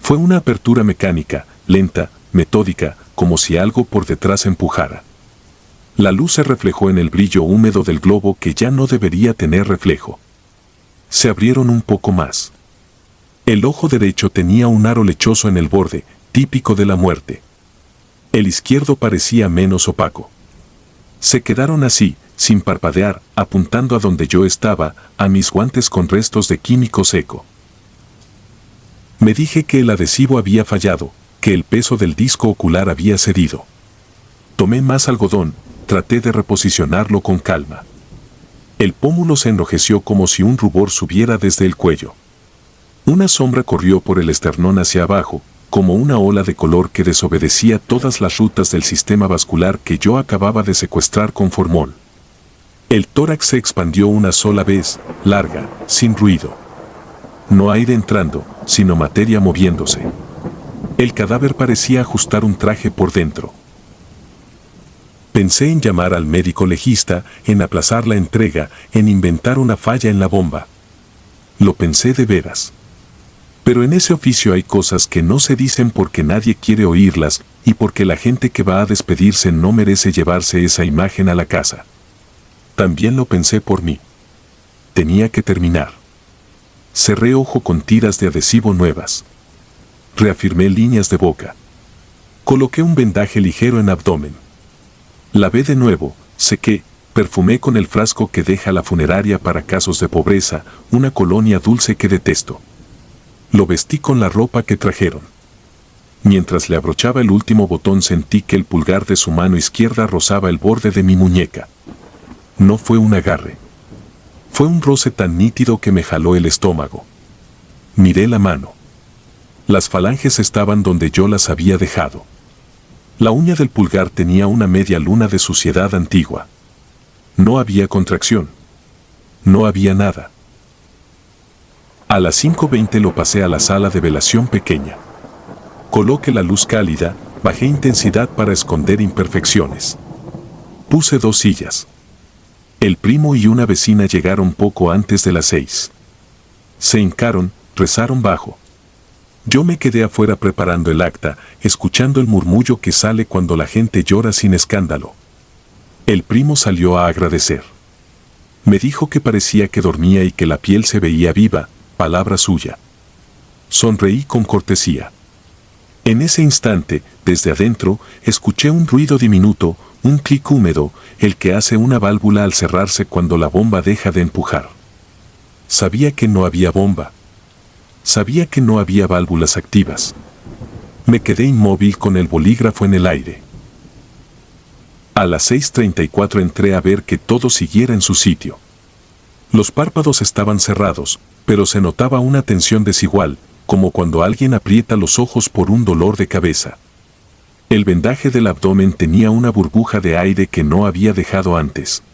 Fue una apertura mecánica, lenta, metódica, como si algo por detrás empujara. La luz se reflejó en el brillo húmedo del globo que ya no debería tener reflejo. Se abrieron un poco más. El ojo derecho tenía un aro lechoso en el borde, típico de la muerte. El izquierdo parecía menos opaco. Se quedaron así, sin parpadear, apuntando a donde yo estaba, a mis guantes con restos de químico seco. Me dije que el adhesivo había fallado, que el peso del disco ocular había cedido. Tomé más algodón, traté de reposicionarlo con calma. El pómulo se enrojeció como si un rubor subiera desde el cuello. Una sombra corrió por el esternón hacia abajo, como una ola de color que desobedecía todas las rutas del sistema vascular que yo acababa de secuestrar con formol. El tórax se expandió una sola vez, larga, sin ruido. No aire entrando, sino materia moviéndose. El cadáver parecía ajustar un traje por dentro. Pensé en llamar al médico legista, en aplazar la entrega, en inventar una falla en la bomba. Lo pensé de veras. Pero en ese oficio hay cosas que no se dicen porque nadie quiere oírlas y porque la gente que va a despedirse no merece llevarse esa imagen a la casa. También lo pensé por mí. Tenía que terminar. Cerré ojo con tiras de adhesivo nuevas. Reafirmé líneas de boca. Coloqué un vendaje ligero en abdomen. Lavé de nuevo, sequé, perfumé con el frasco que deja la funeraria para casos de pobreza, una colonia dulce que detesto. Lo vestí con la ropa que trajeron. Mientras le abrochaba el último botón sentí que el pulgar de su mano izquierda rozaba el borde de mi muñeca. No fue un agarre. Fue un roce tan nítido que me jaló el estómago. Miré la mano. Las falanges estaban donde yo las había dejado. La uña del pulgar tenía una media luna de suciedad antigua. No había contracción. No había nada. A las 5:20 lo pasé a la sala de velación pequeña. Coloqué la luz cálida, bajé intensidad para esconder imperfecciones. Puse 2 sillas. El primo y una vecina llegaron poco antes de las 6. Se hincaron, rezaron bajo. Yo me quedé afuera preparando el acta, escuchando el murmullo que sale cuando la gente llora sin escándalo. El primo salió a agradecer. Me dijo que parecía que dormía y que la piel se veía viva, palabra suya. Sonreí con cortesía. En ese instante, desde adentro, escuché un ruido diminuto, un clic húmedo, el que hace una válvula al cerrarse cuando la bomba deja de empujar. Sabía que no había bomba. Sabía que no había válvulas activas. Me quedé inmóvil con el bolígrafo en el aire. A las 6:34 entré a ver que todo siguiera en su sitio. Los párpados estaban cerrados, pero se notaba una tensión desigual, como cuando alguien aprieta los ojos por un dolor de cabeza. El vendaje del abdomen tenía una burbuja de aire que no había dejado antes.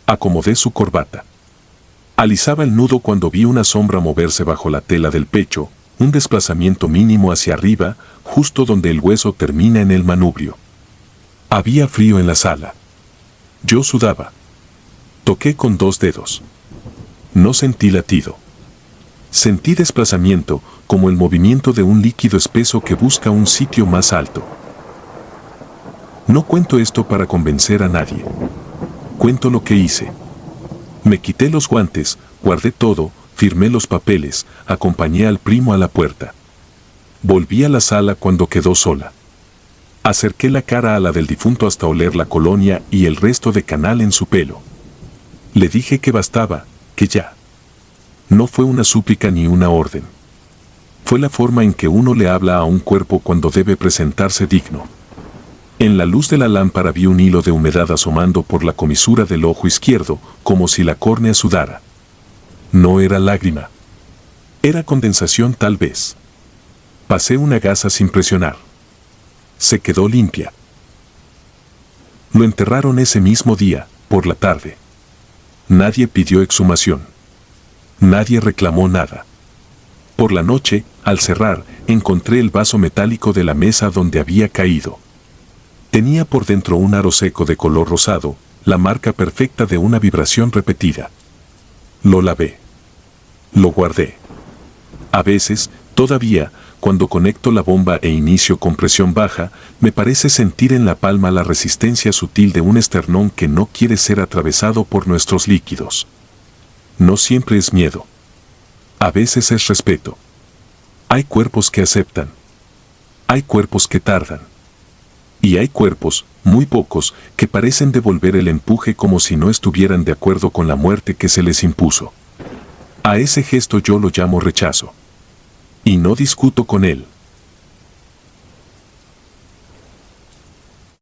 Acomodé su corbata. Alisaba el nudo cuando vi una sombra moverse bajo la tela del pecho, un desplazamiento mínimo hacia arriba, justo donde el hueso termina en el manubrio. Había frío en la sala. Yo sudaba. Toqué con 2 dedos. No sentí latido. Sentí desplazamiento, como el movimiento de un líquido espeso que busca un sitio más alto. No cuento esto para convencer a nadie. Cuento lo que hice. Me quité los guantes, guardé todo, firmé los papeles, acompañé al primo a la puerta. Volví a la sala cuando quedó sola. Acerqué la cara a la del difunto hasta oler la colonia y el resto de canal en su pelo. Le dije que bastaba, que ya. No fue una súplica ni una orden. Fue la forma en que uno le habla a un cuerpo cuando debe presentarse digno. En la luz de la lámpara vi un hilo de humedad asomando por la comisura del ojo izquierdo, como si la córnea sudara. No era lágrima. Era condensación tal vez. Pasé una gasa sin presionar. Se quedó limpia. Lo enterraron ese mismo día, por la tarde. Nadie pidió exhumación. Nadie reclamó nada. Por la noche, al cerrar, encontré el vaso metálico de la mesa donde había caído. Tenía por dentro un aro seco de color rosado, la marca perfecta de una vibración repetida. Lo lavé. Lo guardé. A veces, todavía, cuando conecto la bomba e inicio con presión baja, me parece sentir en la palma la resistencia sutil de un esternón que no quiere ser atravesado por nuestros líquidos. No siempre es miedo. A veces es respeto. Hay cuerpos que aceptan. Hay cuerpos que tardan. Y hay cuerpos, muy pocos, que parecen devolver el empuje como si no estuvieran de acuerdo con la muerte que se les impuso. A ese gesto yo lo llamo rechazo. Y no discuto con él.